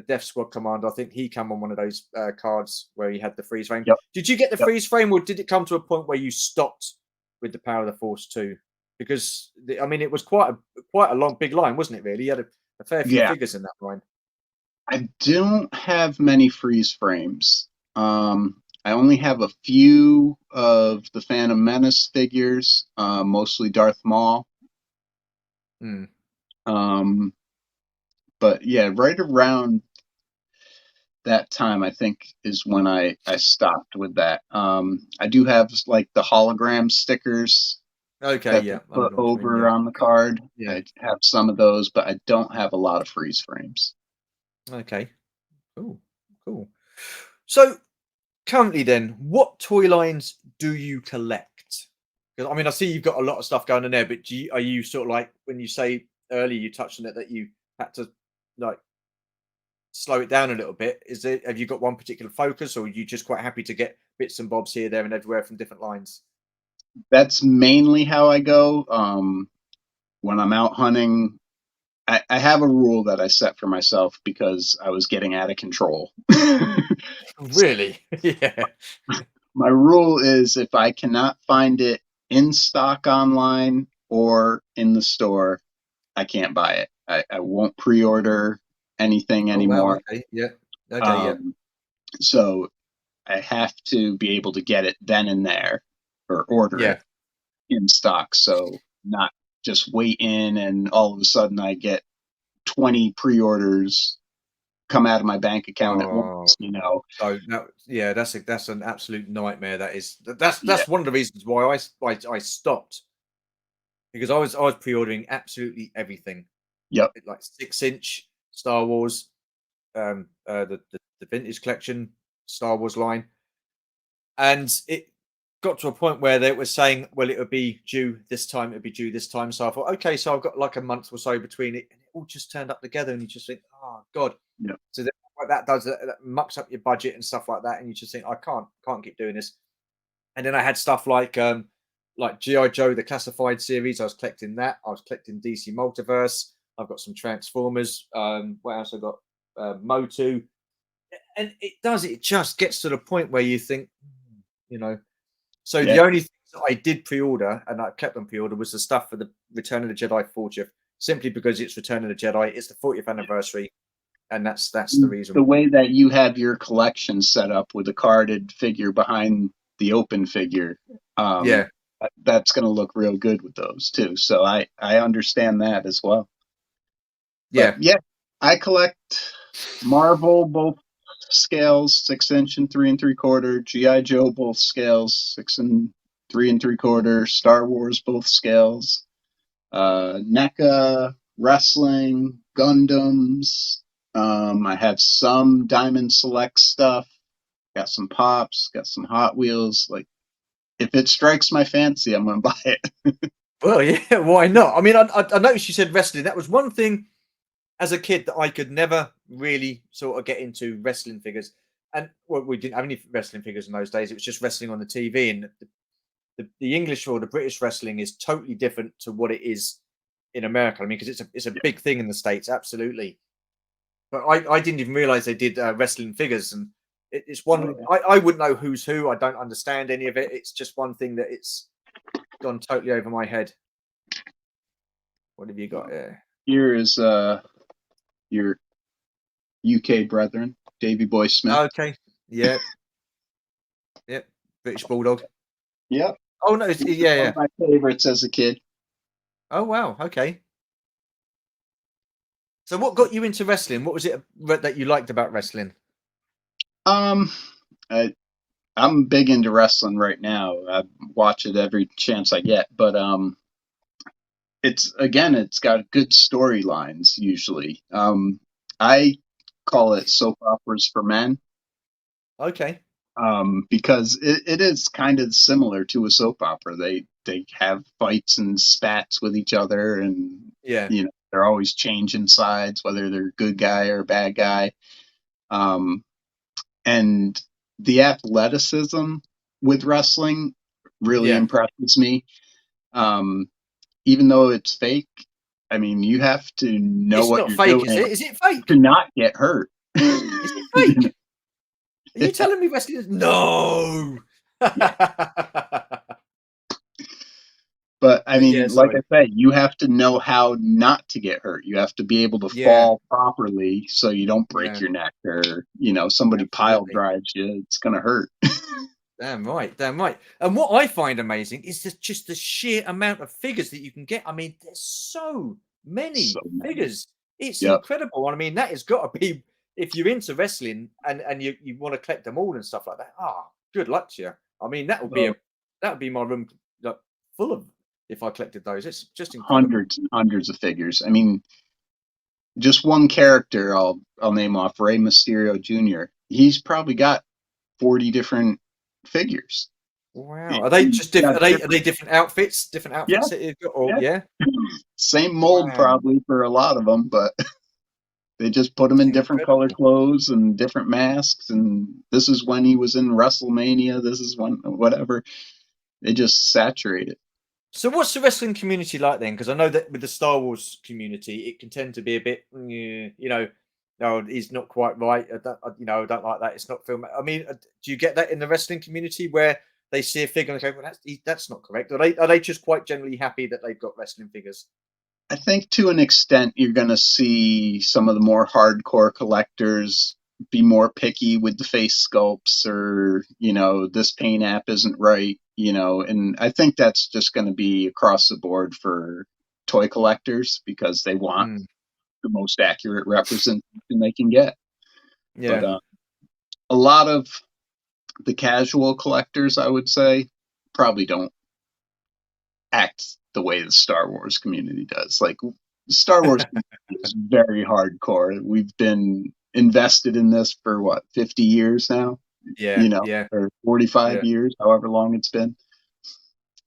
S1: Death Squad commander. I think he came on one of those cards where he had the freeze frame.
S2: Yep.
S1: Did you get the
S2: Yep.
S1: freeze frame, or did it come to a point where you stopped with the Power of the Force too? Because I mean, it was quite a long, big line, wasn't it? Really, you had a fair few
S2: Yeah.
S1: figures in that line.
S2: I don't have many freeze frames. I only have a few of the Phantom Menace figures, mostly Darth Maul.
S1: Hmm.
S2: But yeah, right around that time, I think, is when I stopped with that. I do have like the hologram stickers
S1: Okay,
S2: that they
S1: yeah, I know
S2: put
S1: what you mean.
S2: over
S1: Yeah,
S2: on the card.
S1: yeah.
S2: I have some of those, but I don't have a lot of freeze frames.
S1: Okay, cool, cool. So currently, then, what toy lines do you collect? Because I mean, I see you've got a lot of stuff going on there, but are you sort of like, when you say earlier, you touched on it, that you had to like slow it down a little bit? Is it, have you got one particular focus, or are you just quite happy to get bits and bobs here, there, and everywhere from different lines?
S2: That's mainly how I go. When I'm out hunting, I have a rule that I set for myself because I was getting out of control.
S1: Really? Yeah.
S2: My rule is if I cannot find it in stock online or in the store, I can't buy it. I won't pre-order anything
S1: Oh wow.
S2: anymore.
S1: Okay. Yeah. Okay. Yeah.
S2: Um, so I have to be able to get it then and there or order
S1: Yeah.
S2: it in stock. So not just wait in and all of a sudden I get 20 pre-orders come out of my bank account at
S1: Oh,
S2: once.
S1: so no, yeah, that's an absolute nightmare. That is,
S2: Yeah.
S1: that's one of the reasons why I stopped, because I was pre-ordering absolutely everything,
S2: Yep.
S1: like 6-inch Star Wars, the vintage collection Star Wars line, and it got to a point where they were saying, well, it would be due this time, it would be due this time. So I thought, okay, so I've got like a month or so between it, and it all just turned up together, and you just think, oh god.
S2: Yep.
S1: So what that does, that mucks up your budget and stuff like that, and you just think, I can't keep doing this. And then I had stuff like GI Joe, the classified series. I was collecting that. I was collecting DC Multiverse. I've got some Transformers. What else I got? Motu. And it does. It just gets to the point where you think, you know. So the
S2: Yeah.
S1: only things that I did pre-order, and I kept on pre-order, was the stuff for the Return of the Jedi 40th, simply because it's Return of the Jedi. It's the 40th anniversary, and that's the reason.
S2: The way that you have your collection set up with a carded figure behind the open figure,
S1: Yeah,
S2: that's going to look real good with those too. So I understand that as well. But
S1: yeah.
S2: yeah, I collect Marvel both scales, 6 inch and 3 3/4. GI Joe both scales, 6 and 3 3/4. Star Wars both scales. NECA, wrestling, Gundams. I have some Diamond Select stuff. Got some Pops. Got some Hot Wheels. Like, if it strikes my fancy, I'm gonna buy it.
S1: Well, yeah. Why not? I mean, I noticed you said wrestling. That was one thing as a kid that I could never really sort of get into, wrestling figures. And well, we didn't have any wrestling figures in those days. It was just wrestling on the TV, and the English or the British wrestling is totally different to what it is in America. I mean, because it's a big thing in the States, absolutely. But I didn't even realize they did wrestling figures, and it's
S2: Oh,
S1: one
S2: yeah.
S1: I wouldn't know who's who. I don't understand any of it. It's just one thing that it's gone totally over my head. What have you got here?
S2: Here is your UK brethren, Davy Boy Smith.
S1: Okay, yeah, yeah, British Bulldog.
S2: Yep.
S1: Oh no, yeah,
S2: One
S1: yeah.
S2: of my favorites as a kid.
S1: Oh wow, okay. So what got you into wrestling? What was it that you liked about wrestling?
S2: Um, I I'm big into wrestling right now. I watch it every chance I get, but it's got good storylines usually. I call it soap operas for men,
S1: Okay,
S2: because it is kind of similar to a soap opera. They have fights and spats with each other, and
S1: yeah,
S2: they're always changing sides, whether they're good guy or bad guy. Um, and the athleticism with wrestling really
S1: Yeah,
S2: impresses me. Um, Even though it's fake, I mean, you have to know
S1: it's
S2: what
S1: not
S2: you're
S1: fake, is
S2: doing
S1: it? Is it
S2: to
S1: fake?
S2: not get hurt.
S1: Is it fake? Are you telling me wrestling is no?
S2: Yeah. But I
S1: But yeah,
S2: mean, like I
S1: sorry.
S2: said, you have to know how not to get hurt. You have to be able to
S1: Yeah,
S2: fall properly so you don't break
S1: yeah,
S2: your neck or, somebody pile
S1: absolutely.
S2: drives you. It's going to hurt.
S1: Damn right, damn right. And what I find amazing is just the sheer amount of figures that you can get. I mean, there's so
S2: So
S1: many
S2: many.
S1: figures. It's
S2: Yep.
S1: incredible. I mean, that has got to be if you're into wrestling and you want to collect them all and stuff like that. Ah, good luck to you. I mean,
S2: Oh,
S1: that would be my room like, full of if I collected those. It's just incredible.
S2: hundreds and hundreds of figures. I mean, just one character I'll name off, Rey Mysterio Jr. He's probably got 40 different figures.
S1: Wow. Are they
S2: He's
S1: just
S2: got
S1: different? Are they
S2: different,
S1: different outfits? Different
S2: yeah,
S1: outfits that you've got? Or
S2: yeah.
S1: yeah.
S2: Same mold
S1: Wow.
S2: probably for a lot of them, but they just put him
S1: It's
S2: in different color
S1: incredible.
S2: clothes and different masks. And this is when he was in WrestleMania. This is when whatever. They just saturate it.
S1: So what's the wrestling community like then? Because I know that with the Star Wars community, it can tend to be a bit, no, he's not quite right. I don't like that. It's not film. I mean, do you get that in the wrestling community where they see a figure and they go, "Well, that's not correct." Are they just quite generally happy that they've got wrestling figures?
S2: I think to an extent you're going to see some of the more hardcore collectors be more picky with the face sculpts or, this paint app isn't right, and I think that's just going to be across the board for toy collectors because they want
S1: Mm,
S2: the most accurate representation they can get. But
S1: yeah,
S2: a lot of the casual collectors, I would say, probably don't act the way the Star Wars community does. Like the Star Wars community is very hardcore. We've been invested in this for what, 50 years now,
S1: yeah, yeah,
S2: or 45
S1: yeah.
S2: years, however long it's been.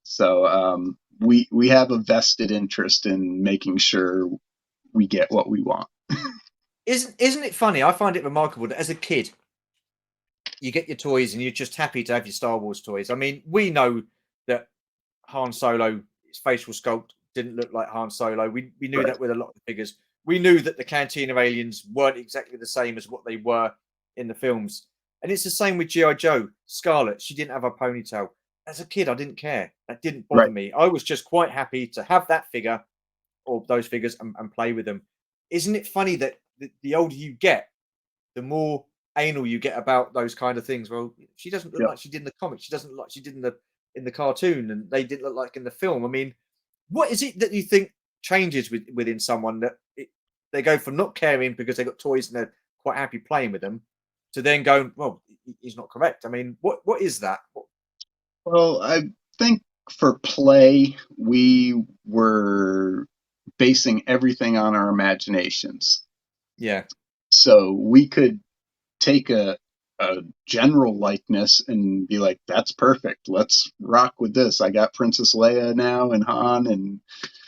S2: So we have a vested interest in making sure we get what we want.
S1: Isn't it funny? I find it remarkable that as a kid, you get your toys and you're just happy to have your Star Wars toys. I mean, we know that Han Solo, his facial sculpt didn't look like Han Solo. We knew
S2: Right,
S1: that with a lot of the figures. We knew that the Cantina aliens weren't exactly the same as what they were in the films. And it's the same with G.I. Joe. Scarlet, she didn't have a ponytail. As a kid, I didn't care. That didn't bother
S2: right.
S1: me. I was just quite happy to have that figure or those figures and play with them. Isn't it funny that the older you get, the more anal you get about those kind of things. Well, she doesn't look
S2: Yep.
S1: like she did in the comics. She doesn't look like she did in the cartoon, and they didn't look like in the film. I mean, what is it that you think changes within someone that they go from not caring because they got toys and they're quite happy playing with them to then going, well, he's not correct. I mean, what is that?
S2: Well, I think for play, we were basing everything on our imaginations.
S1: Yeah.
S2: So we could take a general likeness and be like, that's perfect. Let's rock with this. I got Princess Leia now and Han, and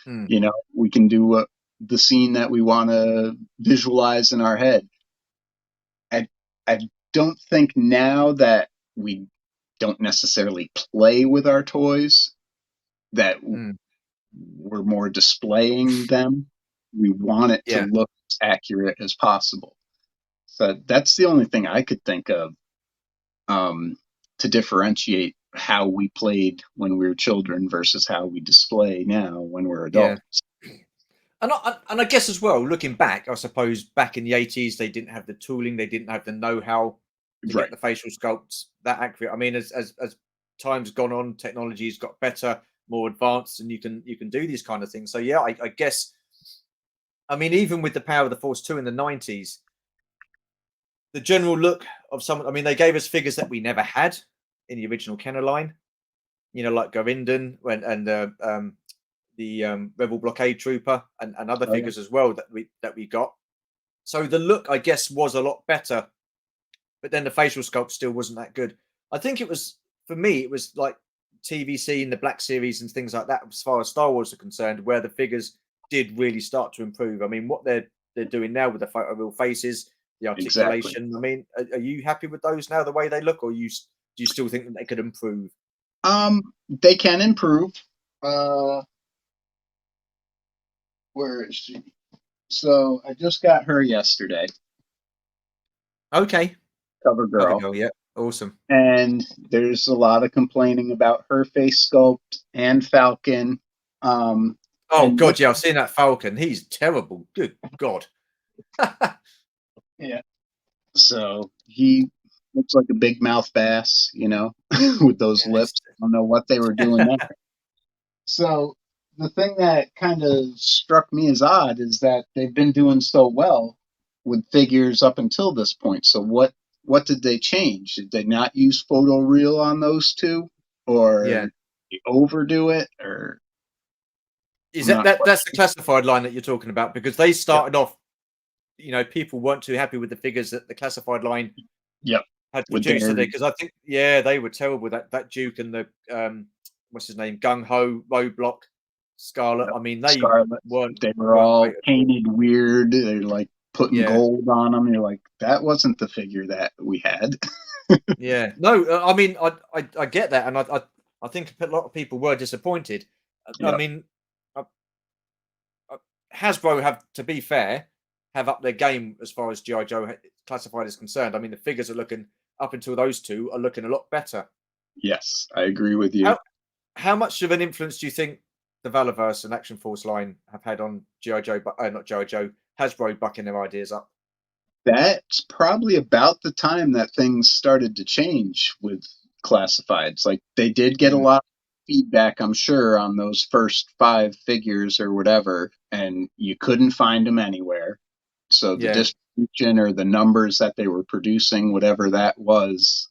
S1: Mm,
S2: we can do the scene that we want to visualize in our head. I I don't think now that we don't necessarily play with our toys that
S1: mm,
S2: we're more displaying them. We want it to
S1: yeah.
S2: look as accurate as possible. So that's the only thing I could think of um, to differentiate how we played when we were children versus how we display now when we're
S1: Yeah.
S2: adults.
S1: And I guess as well, looking back, I suppose back in the 80s, they didn't have the tooling, they didn't have the know-how to get
S2: Right.
S1: the facial sculpts that accurate. I mean, as time's gone on, technology's got better, more advanced, and you can do these kind of things. So yeah, I guess I mean, even with the Power of the Force 2 in the 90s, the general look of some, I mean, they gave us figures that we never had in the original Kenner line, like Govindan and the Rebel Blockade Trooper and other
S2: Oh, yeah.
S1: figures as well that we got. So the look, I guess, was a lot better, but then the facial sculpt still wasn't that good. I think it was for me, it was like TVC and the Black Series and things like that, as far as Star Wars are concerned, where the figures did really start to improve. I mean, what they're doing now with the photo real faces, the
S2: exactly.
S1: articulation. I mean, are you happy with those now, the way they look, or do you still think that they could improve?
S2: They can improve. Uh, where is she? So I just got her yesterday,
S1: Okay,
S2: Cover
S1: cover
S2: Girl,
S1: girl, yeah, awesome.
S2: and there's a lot of complaining about her face sculpt and Falcon. Um,
S1: Oh
S2: and
S1: God,
S2: look,
S1: yeah, I've seen that Falcon. He's terrible. Good God.
S2: yeah, so he looks like a big mouth bass, with those
S1: Yes.
S2: lips. I don't know what they were doing there. So the thing that kind of struck me as odd is that they've been doing so well with figures up until this point. So what did they change? Did they not use photoreal on those two,
S1: Yeah.
S2: or they overdo it, or
S1: Is
S2: I'm not quite.
S1: that's the classified line that you're talking about? Because they
S2: Yep,
S1: started off, people weren't too happy with the figures that the classified line
S2: yep.
S1: had
S2: With
S1: produced
S2: their
S1: today. Because I think, yeah, they were terrible. That Duke and the what's his name, Gung Ho, Roadblock, Scarlet.
S2: yep,
S1: I mean, they
S2: Scarlet,
S1: weren't
S2: they were
S1: weren't
S2: all
S1: great at all.
S2: painted weird. They're like putting
S1: Yeah,
S2: gold on them. You're like, that wasn't the figure that we had.
S1: yeah. No, I mean, I get that, and I think a lot of people were disappointed. I
S2: Yep,
S1: mean, uh, Hasbro have, to be fair, have upped their game as far as GI Joe classified is concerned. I mean, the figures are looking up until those two are looking a lot better.
S2: yes, I agree with you.
S1: How how much of an influence do you think the Valaverse and Action Force line have had on GI Joe, but not GI Joe, Hasbro bucking their ideas up?
S2: That's probably about the time that things started to change with classifieds. Like they did get a
S1: Mm,
S2: lot of feedback, I'm sure, on those first five figures or whatever, and you couldn't find them anywhere. So the
S1: yeah,
S2: distribution or the numbers that they were producing, whatever that was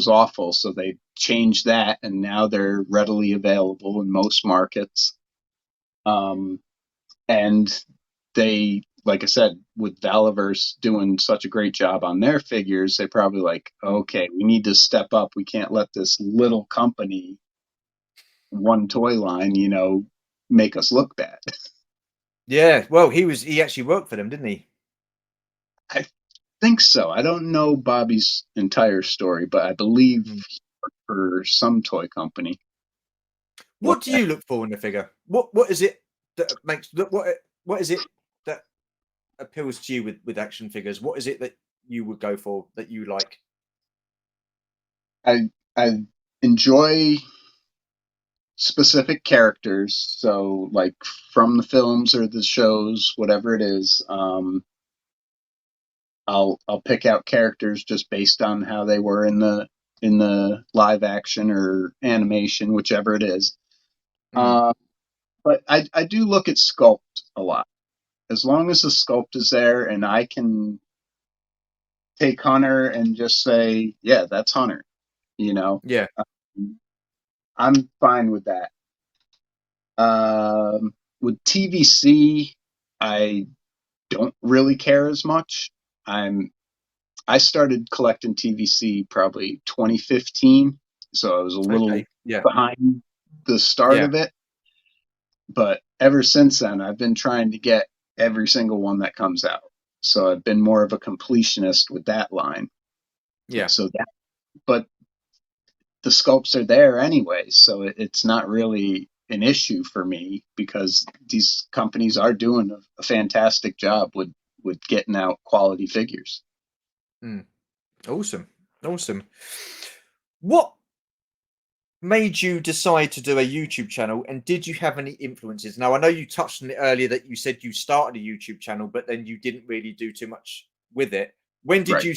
S2: awful. So they changed that, and now they're readily available in most markets. Um, and they, like I said, with Valaverse doing such a great job on their figures, they probably like,
S1: mm,
S2: okay, we need to step up. We can't let this little company, one toy line, make us look bad.
S1: yeah. Well, he actually worked for them, didn't he?
S2: I think so. I don't know Bobby's entire story, but I believe
S1: Mm.
S2: for some toy company. What?
S1: What do you look for in a figure? What is it that makes what is it that appeals to you with action figures? What is it that you would go for that you like?
S2: I enjoy specific characters, so like from the films or the shows, whatever it is. I'll pick out characters just based on how they were in the live action or animation, whichever it is.
S1: Mm,
S2: Uh, but I do look at sculpt a lot. As long as the sculpt is there and I can take Hunter and just say, yeah, that's Hunter, you know,
S1: yeah.
S2: I'm fine with that. With TVC, I don't really care as much. I'm I started collecting TVC probably 2015, so I was a little
S1: Okay. Yeah.
S2: behind the start
S1: Yeah.
S2: of it. But ever since then, I've been trying to get every single one that comes out. So I've been more of a completionist with that line.
S1: Yeah.
S2: So that, but the sculpts are there anyway, so it's not really an issue for me because these companies are doing a fantastic job with getting out quality figures.
S1: Mm. Awesome. Awesome. What made you decide to do a YouTube channel, and did you have any influences? Now, I know you touched on it earlier that you said you started a YouTube channel, but then you didn't really do too much with it. When did
S2: Right.
S1: you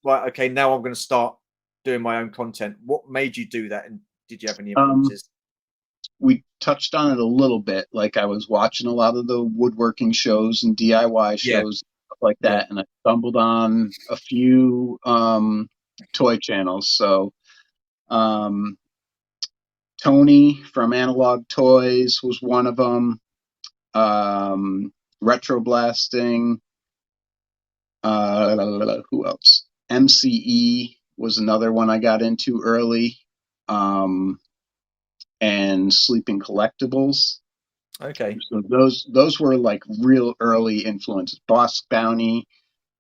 S1: right, okay, now I'm going to start doing my own content? What made you do that, and did you have any
S2: Um,
S1: influences?
S2: we touched on it a little bit. Like I was watching a lot of the woodworking shows and DIY
S1: Yeah.
S2: shows, stuff like
S1: Yeah.
S2: that, and I stumbled on a few toy channels. So um, Tony from Analog Toys was one of them. Retro Blasting. Who else? MCE was another one I got into early. Um, and Sleeping Collectibles.
S1: Okay.
S2: So those were like real early influences. Boss Bounty.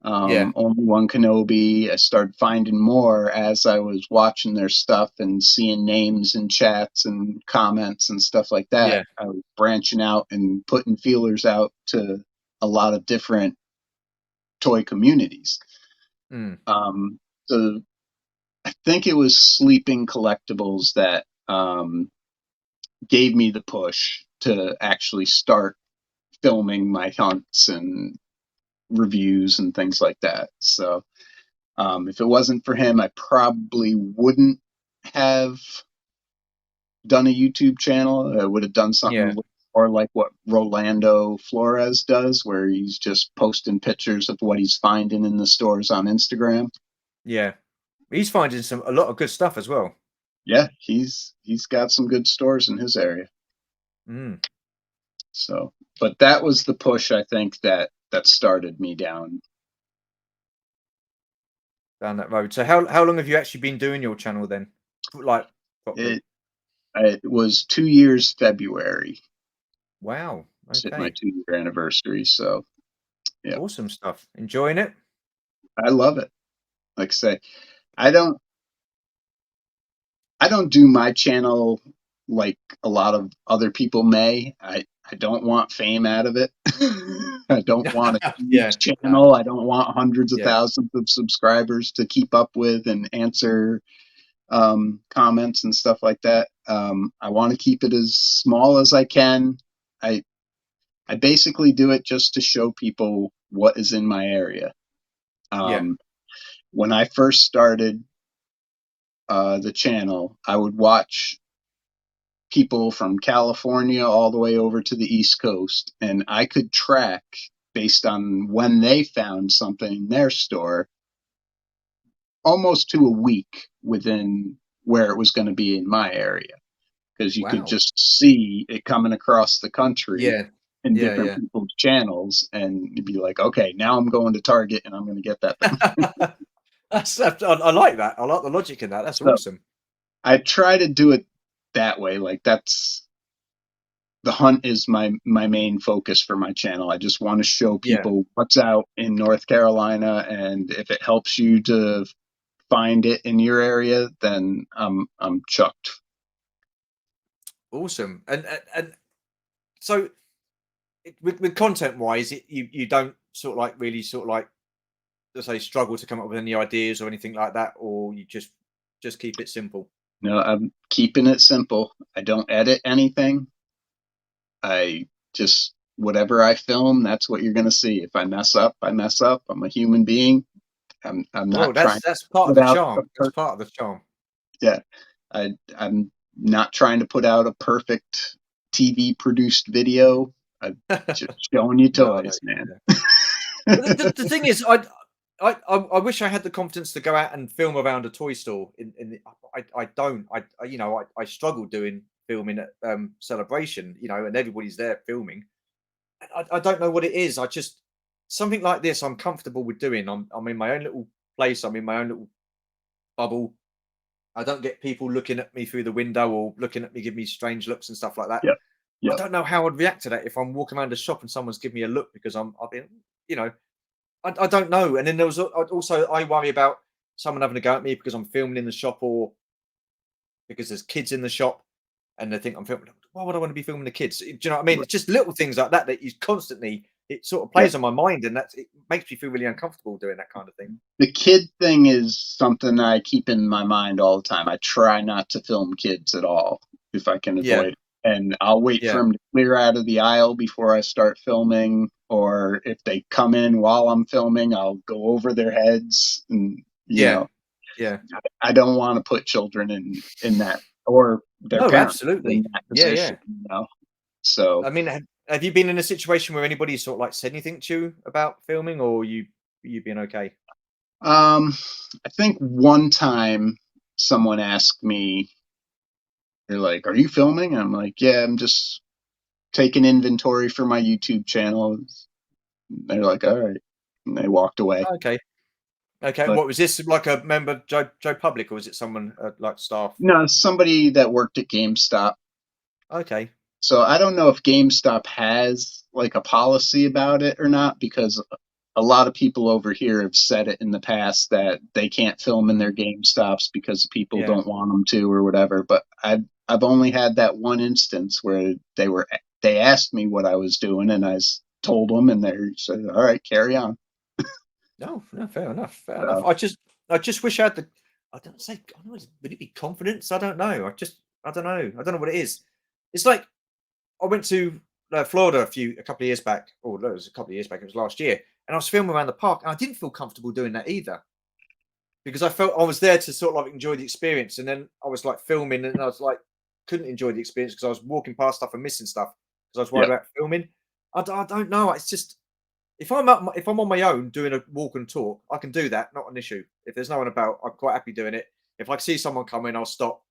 S1: Yeah.
S2: Only One Kenobi. I started finding more as I was watching their stuff and seeing names and chats and comments and stuff like that.
S1: Yeah.
S2: I was branching out and putting feelers out to a lot of different toy communities.
S1: Mm.
S2: Um, so I think it was Sleeping Collectibles that gave me the push to actually start filming my hunts and reviews and things like that. So if it wasn't for him, I probably wouldn't have done a YouTube channel. I would have done
S1: Yeah.
S2: something or like what Rolando Flores does, where he's just posting pictures of what he's finding in the stores on Instagram.
S1: Yeah. He's finding a lot of good stuff as well.
S2: Yeah, he's got some good stores in his area.
S1: Mm.
S2: So, but that was the push I think that started me down.
S1: Down that road. So how long have you actually been doing your channel then? Like properly?
S2: It it was 2 years February.
S1: Wow.
S2: It's hit my
S1: Okay.
S2: 2 year anniversary. So yeah,
S1: Awesome stuff. Enjoying it?
S2: I love it. Like I say, I don't I don't do my channel like a lot of other people may. I don't want fame out of it. I don't want a
S1: Yeah.
S2: huge
S1: No.
S2: channel. I don't want hundreds of
S1: Yeah.
S2: thousands of subscribers to keep up with and answer comments and stuff like that. I want to keep it as small as I can. I I basically do it just to show people what is in my area.
S1: Yeah.
S2: Um, when I first started the channel, I would watch people from California all the way over to the East Coast, and I could track based on when they found something in their store almost to a week within where it was going to be in my area because you could
S1: Wow.
S2: just see it coming across the country
S1: Yeah.
S2: in
S1: Yeah.
S2: different
S1: Yeah.
S2: people's channels and you'd be like, okay, now I'm going to Target and I'm going to get that thing.
S1: I like that. I like the logic in that. That's
S2: So
S1: awesome.
S2: I try to do it that way. Like that's the hunt is my main focus for my channel. I just want to show
S1: Yeah.
S2: people what's out in North Carolina, and if it helps you to find it in your area, then I'm chucked.
S1: Awesome. And so with content wise, you don't sort of like really sort of like, let's say, struggle to come up with any ideas or anything like that, or you just keep it simple.
S2: No, I'm keeping it simple. I don't edit anything. I just whatever I film, that's what you're gonna see. If I mess up, I mess up. I'm a human being. I'm
S1: Well,
S2: not trying to
S1: that's part of
S2: put
S1: the
S2: out a
S1: charm. That's part of the charm.
S2: yeah. I'm not trying to put out a perfect TV produced video. I'm just showing you
S1: No, I know.
S2: toys, man.
S1: Yeah. But the thing is, I wish I had the confidence to go out and film around a toy store. I don't. I struggle doing filming at Celebration. And everybody's there filming. I don't know what it is. I just something like this. I'm comfortable with doing. I'm in my own little place. I'm in my own little bubble. I don't get people looking at me through the window or looking at me, give me strange looks and stuff like that.
S2: Yep.
S1: I
S2: Yep.
S1: don't know how I'd react to that if I'm walking around a shop and someone's giving me a look because you know, I don't know. And then there was also I worry about someone having a go at me because I'm filming in the shop or because there's kids in the shop and they think I'm filming. Why would I want to be filming the kids? Do you know what I mean?
S2: Right.
S1: It's just little things like that that you constantly it sort of
S2: Yep.
S1: plays on my mind and it makes me feel really uncomfortable doing that kind of thing.
S2: The kid thing is something I keep in my mind all the time. I try not to film kids at all if I can
S1: Yeah,
S2: avoid it. And I'll wait for
S1: yeah,
S2: them to clear out of the aisle before I start filming. Or if they come in while I'm filming, I'll go over their heads. And,
S1: yeah, yeah.
S2: I don't want to put children in that or their
S1: No,
S2: parents
S1: absolutely.
S2: in that
S1: Yeah,
S2: position,
S1: yeah.
S2: So
S1: I mean, have you been in a situation where anybody sort of like said anything to you about filming, or you been okay?
S2: I think one time someone asked me, they're like, "Are you filming?" And I'm like, "Yeah, I'm just taking inventory for my YouTube channel." They're like, "All right," and they walked away.
S1: Okay, okay.
S2: But
S1: What was this like a member Joe Public, or was it someone like staff?
S2: no, somebody that worked at GameStop.
S1: Okay,
S2: So I don't know if GameStop has like a policy about it or not because a lot of people over here have said it in the past that they can't film in their GameStops because people
S1: Yeah.
S2: don't want them to or whatever. But I've only had that one instance where they asked me what I was doing, and told them, and they said, "All right, carry on."
S1: No, no, fair enough. Fair enough.
S2: So,
S1: I just wish I had the. I don't say. I don't know, would it be confidence? I don't know. I don't know. I don't know what it is. It's like I went to Florida a couple of years back, or no, it was a couple of years back. It was last year, and I was filming around the park, and I didn't feel comfortable doing that either because I felt I was there to sort of like enjoy the experience, and then I was like filming, and I was like couldn't enjoy the experience because I was walking past stuff and missing stuff because I was worried
S2: yeah.
S1: about filming. I don't know. It's just if I'm on my own doing a walk and talk, I can do that, not an issue. If there's no one about, I'm quite happy doing it. If I see someone coming, I'll stop,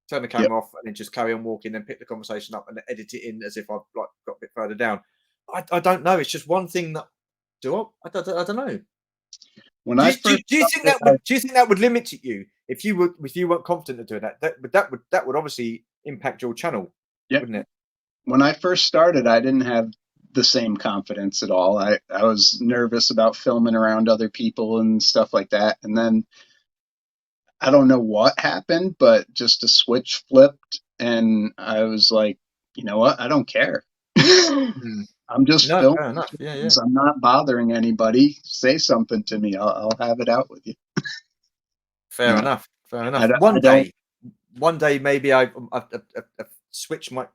S1: turn the
S2: Yep.
S1: camera off, and then just carry on walking, then pick the conversation up and edit it in as if I've like got a bit further down. I don't know. It's just one thing that I don't know.
S2: When I first
S1: Do you think
S2: started,
S1: that would limit you if you weren't confident at doing that? That would obviously impact your channel,
S2: yep.
S1: wouldn't it?
S2: When I first started, I didn't have the same confidence at all. I was nervous about filming around other people and stuff like that. And then I don't know what happened, but just a switch flipped, and I was like, you know what? I don't care.
S1: Hmm.
S2: I'm just
S1: No,
S2: filming
S1: fair enough. Yeah, yeah.
S2: things. I'm not bothering anybody. Say something to me. I'll have it out with you.
S1: Fair
S2: No,
S1: enough. Fair
S2: I,
S1: enough.
S2: don't- I don't.
S1: One day, maybe a switch might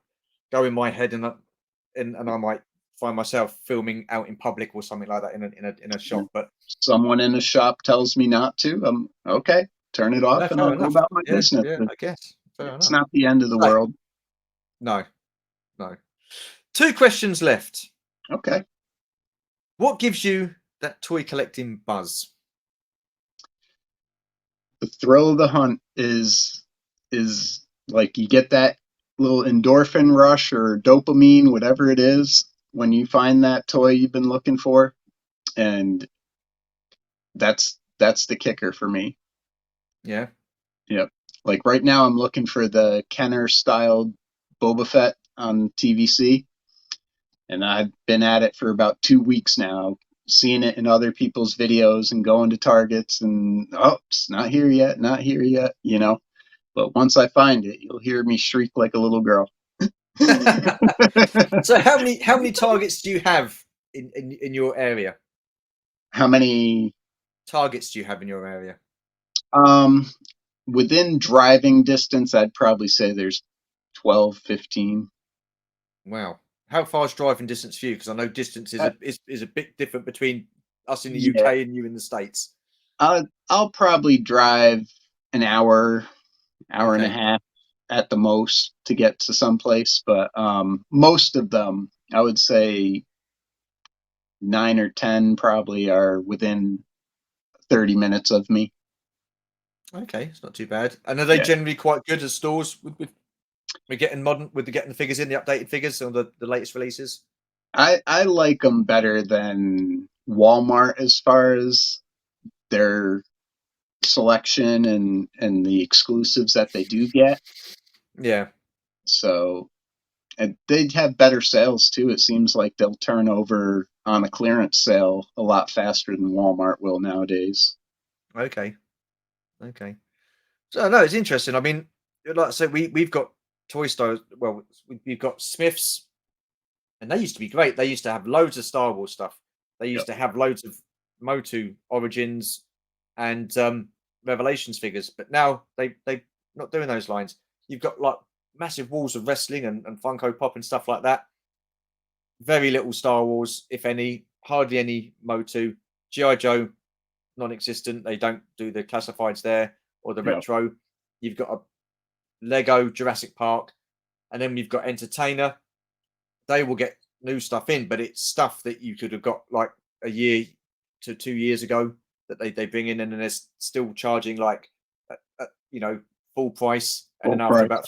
S1: go in my head, and I might find myself filming out in public or something like that in a shop. But
S2: Someone in a shop tells me not to. I'm okay. Turn it
S1: no,
S2: off, and I'll
S1: fair
S2: go
S1: enough.
S2: about my
S1: Yeah,
S2: business.
S1: yeah. I guess fair
S2: It's
S1: enough.
S2: not the end of the
S1: So
S2: world.
S1: no, no. Two questions left.
S2: Okay.
S1: What gives you that toy collecting buzz?
S2: The thrill of the hunt is like you get that little endorphin rush or dopamine, whatever it is, when you find that toy you've been looking for, and that's the kicker for me.
S1: Yeah.
S2: Yep. Like right now, I'm looking for the Kenner style Boba Fett on TVC, and I've been at it for about 2 weeks now, seeing it in other people's videos and going to Targets, and oh, it's not here yet, not here yet, you know. But once I find it, you'll hear me shriek like a little girl.
S1: So how many targets do you have in your area?
S2: How many?
S1: Targets do you have in your area?
S2: Um, Within driving distance, I'd probably say there's 12, 15.
S1: Wow. How far is driving distance for you? Because I know distance
S2: Uh,
S1: is a bit different between us in the
S2: yeah,
S1: UK and you in the States.
S2: I'll probably drive an hour, hour and a
S1: Okay.
S2: half at the most to get to someplace. But most of them, I would say 9 or 10 probably are within 30 minutes of me.
S1: Okay, it's not too bad. And are they
S2: Yeah.
S1: generally quite good as stores with getting modern with getting the figures in, the updated figures or the latest releases?
S2: I like them better than Walmart as far as their selection and the exclusives that they do get.
S1: Yeah.
S2: So and they'd have better sales too. It seems like they'll turn over on a clearance sale a lot faster than Walmart will nowadays.
S1: Okay. Okay. So no, it's interesting. I mean, like I said, we've got toy stores. Well, we've got Smiths, and they used to be great. They used to have loads of Star Wars stuff. They used
S2: Yep.
S1: to have loads of Motu Origins and Revelations figures, but now they not doing those lines. You've got like massive walls of wrestling and Funko Pop and stuff like that. Very little Star Wars, if any. Hardly any Motu. GI Joe, non-existent. They don't do the classifieds there or the
S2: Yep.
S1: retro. You've got a Lego Jurassic Park, and then we've got Entertainer. They will get new stuff in, but it's stuff that you could have got like a year to 2 years ago that they bring in, and then they're still charging like you know full price, and
S2: Full
S1: then after
S2: price.
S1: about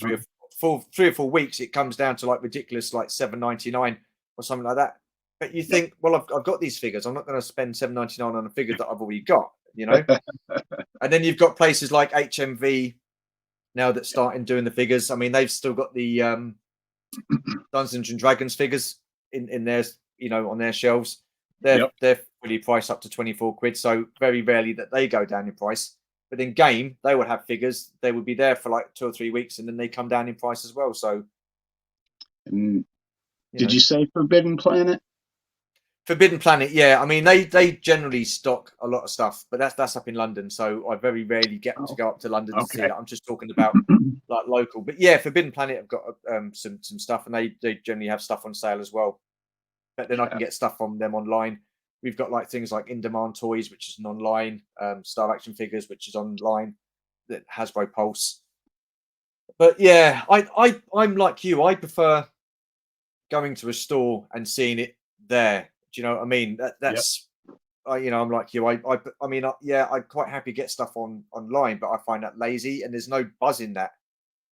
S1: 3 or 4 weeks, it comes down to like ridiculous like $7.99 or something like that. But you
S2: Yep.
S1: think, well, I've got these figures. I'm not going to spend $7.99 on a figure that I've already got, you know. And then you've got places like HMV now that's starting doing the figures. I mean, they've still got the Dungeons and Dragons figures in their on their shelves. They're
S2: Yep.
S1: they're generally price up to 24 quid. So very rarely that they go down in price. But in game, they would have figures. They would be there for like 2 or 3 weeks, and then they come down in price as well. So
S2: And
S1: you
S2: did
S1: know,
S2: you say Forbidden Planet?
S1: Forbidden Planet, yeah. I mean, they generally stock a lot of stuff, but that's up in London, so I very rarely get to
S2: Oh,
S1: go up to London to see
S2: okay.
S1: that. I'm just talking about like local. But yeah, Forbidden Planet have got some stuff, and they generally have stuff on sale as well. But then I can
S2: Yeah,
S1: get stuff from them online. We've got like things like In Demand Toys, which is an online, Star Action Figures, which is online, that Hasbro Pulse. But yeah, I'm like you. I prefer going to a store and seeing it there. Do you know what I mean?
S2: yep,
S1: That's I'm like you. I mean, yeah, I'm quite happy to get stuff online, but I find that lazy, and there's no buzz in that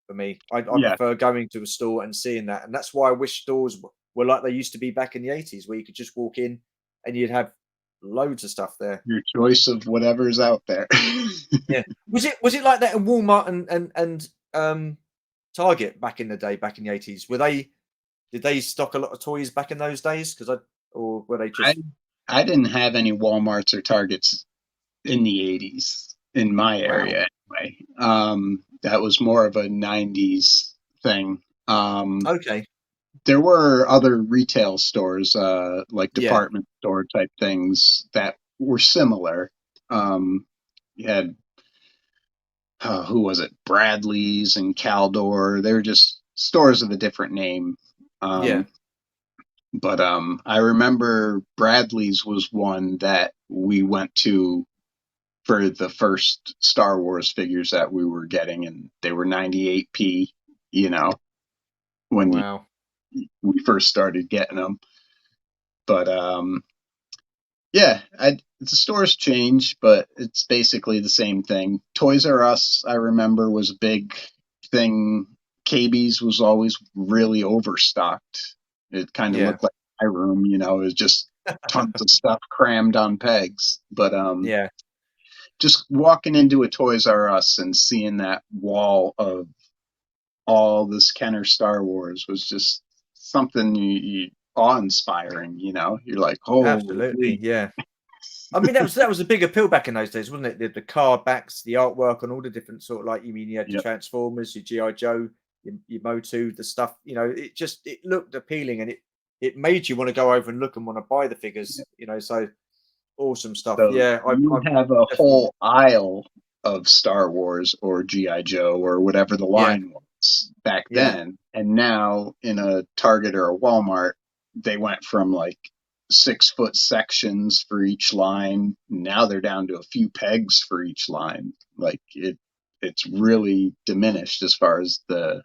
S1: for me. I
S2: yeah.
S1: prefer going to a store and seeing that, and that's why I wish stores were like they used to be back in the 80s, where you could just walk in and you'd have loads of stuff there.
S2: Your choice of whatever's out there.
S1: Yeah, was it like that in Walmart and Target back in the day, back in the 80s? Did they stock a lot of toys back in those days? Or were they
S2: I
S1: just
S2: I didn't have any Walmarts or Targets in the 80s in my
S1: wow?
S2: area anyway. That was more of a 90s thing.
S1: Okay,
S2: There were other retail stores, like
S1: yeah,
S2: department store type things that were similar. You had, who was it? Bradley's and Caldor. They were just stores of a different name.
S1: yeah,
S2: Um, but I remember Bradley's was one that we went to for the first Star Wars figures that we were getting, and they were 98p. You know, when
S1: wow,
S2: we first started getting them. But yeah, the stores change, but it's basically the same thing. Toys R Us, I remember, was a big thing. KB's was always really overstocked. It kind of
S1: yeah,
S2: looked like my room, it was just tons of stuff crammed on pegs. But
S1: yeah.
S2: just walking into a Toys R Us and seeing that wall of all this Kenner Star Wars was just something awe-inspiring. You're like,
S1: Absolutely,
S2: holy,
S1: yeah. I mean, that was a big appeal back in those days, wasn't it? The card backs, the artwork, and all the different sort of like you mean you had your
S2: yep.
S1: Transformers, your GI Joe, your Motu, the stuff. It looked appealing, and it made you want to go over and look and want to buy the figures. So awesome stuff.
S2: So
S1: Yeah,
S2: you
S1: I'm
S2: have a
S1: definitely
S2: whole aisle of Star Wars or GI Joe or whatever the
S1: yeah,
S2: line was back
S1: yeah.
S2: then, and now in a Target or a Walmart, they went from like 6 foot sections for each line. Now they're down to a few pegs for each line. Like it's really diminished as far as the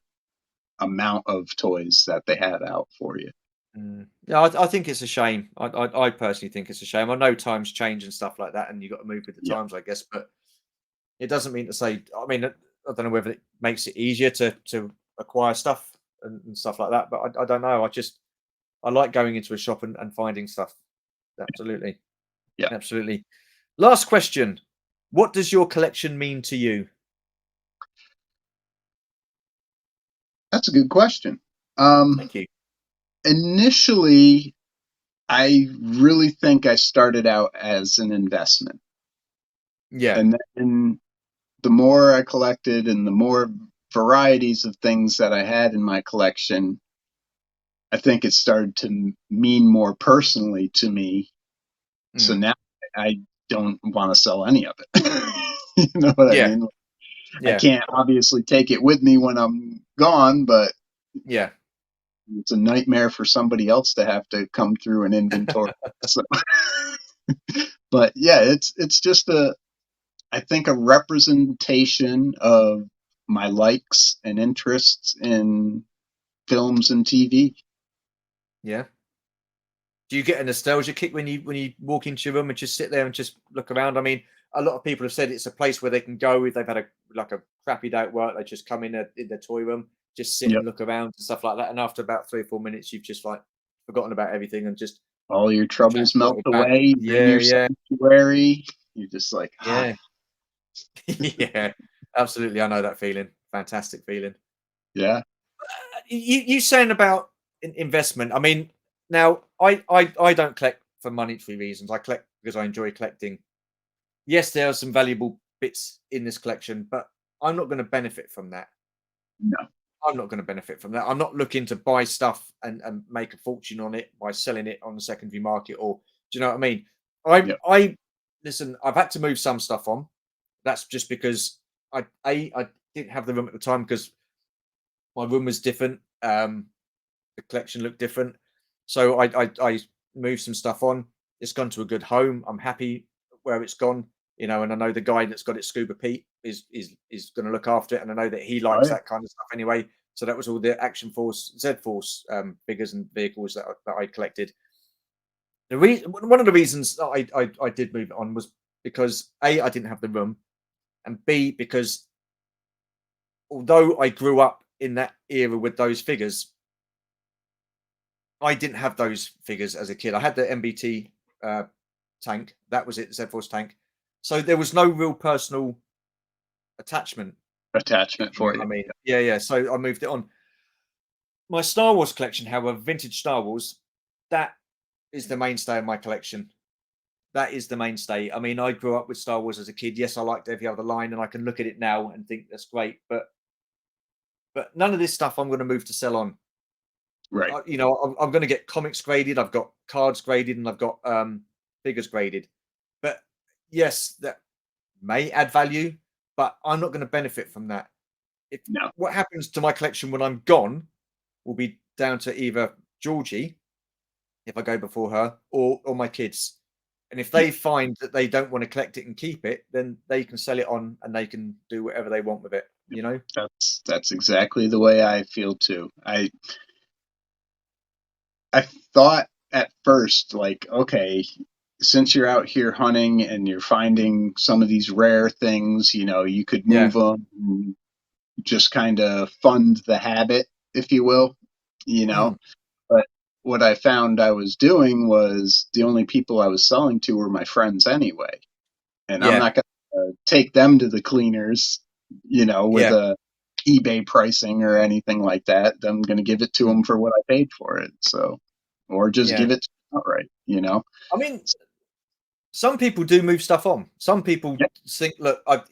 S2: amount of toys that they have out for you.
S1: Yeah, I think it's a shame. I personally think it's a shame. I know times change and stuff like that, and you got to move with the
S2: Yeah,
S1: times, I guess. But it doesn't mean to say. I mean, I don't know whether it makes it easier to acquire stuff and stuff like that. But I don't know. I like going into a shop and finding stuff. Absolutely,
S2: yeah,
S1: absolutely. Last question: what does your collection mean to you?
S2: that's a good question. Um,
S1: Thank you.
S2: initially, I really think I started out as an investment.
S1: Yeah,
S2: And then the more I collected and the more varieties of things that I had in my collection, I think it started to mean more personally to me. So
S1: mm.
S2: now I don't want to sell any of it. You know what I
S1: Yeah,
S2: mean? I
S1: yeah,
S2: can't obviously take it with me when I'm gone, but
S1: yeah.
S2: it's a nightmare for somebody else to have to come through an inventory. So, but yeah, it's just I think a representation of my likes and interests in films and TV.
S1: Yeah. Do you get a nostalgia kick when you walk into your room and just sit there and just look around? I mean, a lot of people have said it's a place where they can go if they've had a crappy day at work. They just come in their toy room, just sit
S2: Yep.
S1: and look around and stuff like that. And after about 3 or 4 minutes, you've just like forgotten about everything and just
S2: All your troubles melt
S1: transported back.
S2: away. You're in
S1: Yeah,
S2: your
S1: yeah,
S2: sanctuary. You're just like,
S1: yeah, yeah. Absolutely, I know that feeling. Fantastic feeling.
S2: yeah,
S1: You saying about investment? I mean, now I don't collect for monetary reasons. I collect because I enjoy collecting. Yes, there are some valuable bits in this collection, but I'm not going to benefit from that.
S2: No.
S1: I'm not going to benefit from that. I'm not looking to buy stuff and make a fortune on it by selling it on the secondary market. Or do you know what I mean?
S2: Yep.
S1: I listen. I've had to move some stuff on. That's just because I didn't have the room at the time because my room was different. The collection looked different, so I moved some stuff on. It's gone to a good home. I'm happy where it's gone, and I know the guy that's got it, Scuba Pete, is going to look after it, and I know that he
S2: Oh
S1: likes
S2: yeah.
S1: that kind of stuff anyway. So that was all the Action Force, Z Force figures and vehicles that I collected. One of the reasons that I did move it on was because A, I didn't have the room, and B, because although I grew up in that era with those figures, I didn't have those figures as a kid. I had the MBT tank. That was it, Z Force tank. So there was no real personal attachment. If
S2: Attachment
S1: you know
S2: for
S1: what
S2: you.
S1: I mean? Yeah, yeah. So I moved it on. My Star Wars collection, however, vintage Star Wars, that is the mainstay of my collection. That is the mainstay. I mean, I grew up with Star Wars as a kid. Yes, I liked every other line, and I can look at it now and think that's great. But none of this stuff I'm going to move to sell on.
S2: Right.
S1: I'm going to get comics graded. I've got cards graded, and I've got figures graded. But yes, that may add value, but I'm not going to benefit from that. If
S2: No.
S1: what happens to my collection when I'm gone will be down to either Georgie, if I go before her, or my kids. And if
S2: Yeah.
S1: they find that they don't want to collect it and keep it, then they can sell it on and they can do whatever they want with it. You know?
S2: That's exactly the way I feel too. I thought at first, like, okay, since you're out here hunting and you're finding some of these rare things, you could
S1: Yeah.
S2: move them, and just kind of fund the habit, if you will, you know.
S1: Mm.
S2: But what I found I was doing was the only people I was selling to were my friends anyway, and I'm
S1: Yeah.
S2: not going to take them to the cleaners, with
S1: Yeah.
S2: a eBay pricing or anything like that. I'm going to give it to
S1: Mm.
S2: them for what I paid for it. So, or just
S1: Yeah.
S2: give it to them outright.
S1: I mean, some people do move stuff on. Some people
S2: Yeah,
S1: think, look, I'm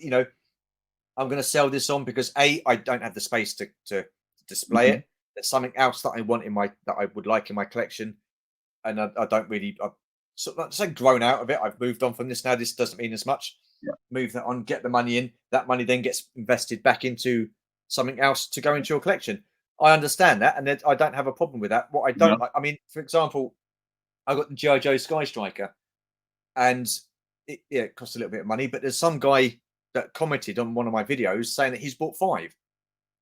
S1: going to sell this on because I don't have the space to display
S2: hmm
S1: it. There's something else that I want that I would like in my collection, and I don't really. I've sort of say grown out of it. I've moved on from this now. This doesn't mean as much.
S2: yeah,
S1: Move that on, get the money in. That money then gets invested back into something else to go into your collection. I understand that, and I don't have a problem with that. What I
S2: you know,
S1: don't like, I mean, for example, I got the GI Joe Sky Striker, and it cost a little bit of money, but there's some guy that commented on one of my videos saying that he's bought five.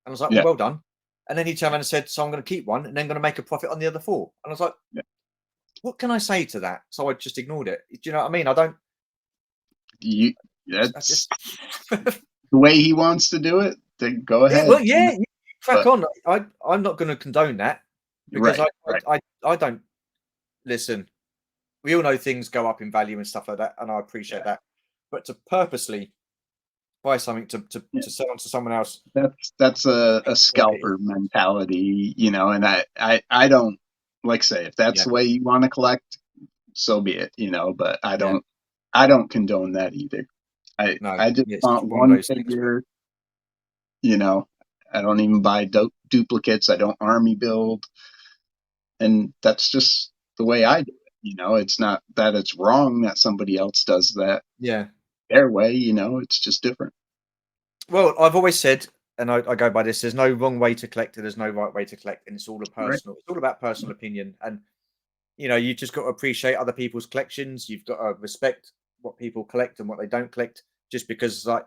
S1: And I was like, well,
S2: yeah,
S1: well done. And then he turned around and said, so I'm going to keep one and then going to make a profit on the other four. And I was like,
S2: yeah.
S1: what can I say to that? So I just ignored it. Do you know what I mean? I don't,
S2: You,
S1: I
S2: that's
S1: just,
S2: the way he wants to do it. Then go
S1: yeah, well,
S2: ahead.
S1: yeah, you crack
S2: But
S1: on. I'm not going to condone that because
S2: right, right.
S1: I don't listen. We all know things go up in value and stuff like that. And I appreciate
S2: Yeah,
S1: that. But to purposely buy something
S2: yeah.
S1: to sell on to someone else,
S2: That's a
S1: what it is.
S2: scalper mentality. And I don't, like, say, if that's
S1: Yeah,
S2: the way you want to collect, so be it. But
S1: yeah.
S2: I don't condone that either.
S1: No,
S2: I just
S1: it's
S2: want
S1: one of
S2: one
S1: those things. But
S2: figure. you know I don't even buy duplicates. I don't army build, and that's just the way I do it. It's not that it's wrong that somebody else does that
S1: yeah.
S2: their way. It's just different.
S1: Well, I've always said, and I go by this: there's no wrong way to collect it. There's no right way to collect, and it's all a
S2: Right.
S1: personal. It's all about personal opinion, and you just got to appreciate other people's collections. You've got to respect what people collect and what they don't collect. Just because, like,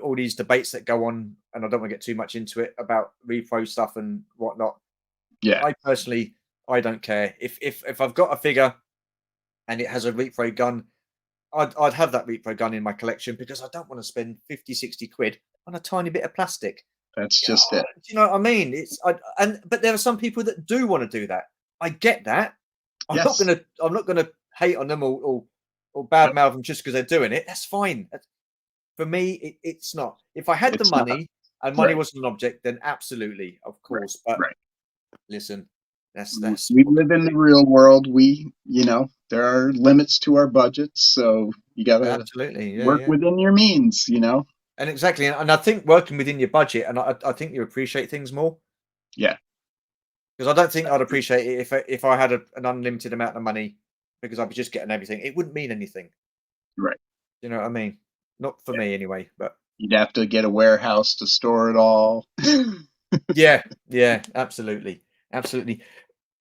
S1: all these debates that go on, and I don't want to get too much into it about repro stuff and whatnot.
S2: Yeah,
S1: I personally, I don't care if I've got a figure and it has a repro gun. I'd have that repro gun in my collection because I don't want to spend 50, 60 quid on a tiny bit of plastic.
S2: that's
S1: Yeah,
S2: just it.
S1: do you know what I mean? But there are some people that do want to do that. I get that.
S2: Yes.
S1: I'm not gonna hate on them or
S2: Yep.
S1: badmouth them just because they're doing it. That's fine. For me, it's not. If I had the
S2: It's not.
S1: money and money
S2: Right.
S1: wasn't an object, then absolutely, of
S2: Right.
S1: course. But
S2: Right.
S1: listen, That's
S2: We
S1: what
S2: live in the real world. There are limits to our budgets, so you got to
S1: absolutely, yeah,
S2: work
S1: yeah.
S2: within your means.
S1: And exactly, and I think working within your budget, and I think you appreciate things more
S2: Yeah,
S1: because I don't think I'd appreciate it if I had an unlimited amount of money because I'd be just getting everything. It wouldn't mean anything.
S2: right.
S1: You know what I mean? Not for
S2: Yeah.
S1: me anyway. But
S2: You'd have to get a warehouse to store it all.
S1: yeah, yeah, absolutely, absolutely.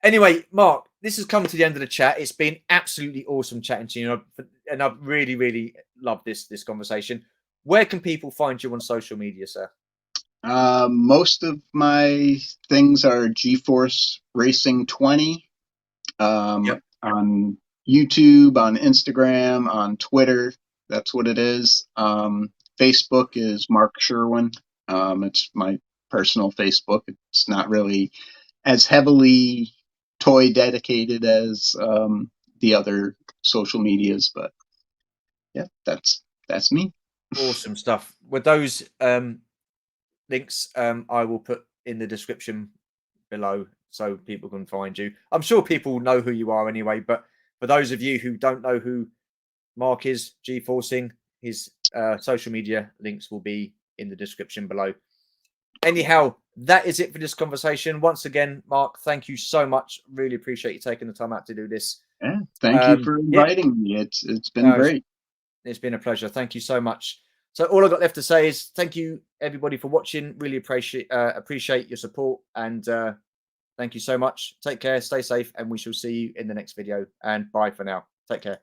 S1: Anyway, Mark, this has come to the end of the chat. It's been absolutely awesome chatting to you, and I've really, really loved this conversation. Where can people find you on social media, sir?
S2: Most of my things are Gforceracing20
S1: Yep.
S2: on YouTube, on Instagram, on Twitter. That's what it is. Facebook is Mark Sherwin. It's my personal Facebook. It's not really as heavily toy dedicated as the other social medias, but yeah, that's me.
S1: Awesome stuff. With those links, I will put in the description below so people can find you. I'm sure people know who you are anyway, but for those of you who don't know who Mark is, G-forcing, his social media links will be in the description below. Anyhow, that is it for this conversation. Once again, Mark, thank you so much. Really appreciate you taking the time out to do this.
S2: Yeah, thank you for
S1: Yeah,
S2: inviting me. It's been
S1: no,
S2: great.
S1: it's been a pleasure. Thank you so much. So all I've got left to say is thank you everybody for watching. Really appreciate your support and thank you so much. Take care, stay safe, and we shall see you in the next video. And bye for now. Take care.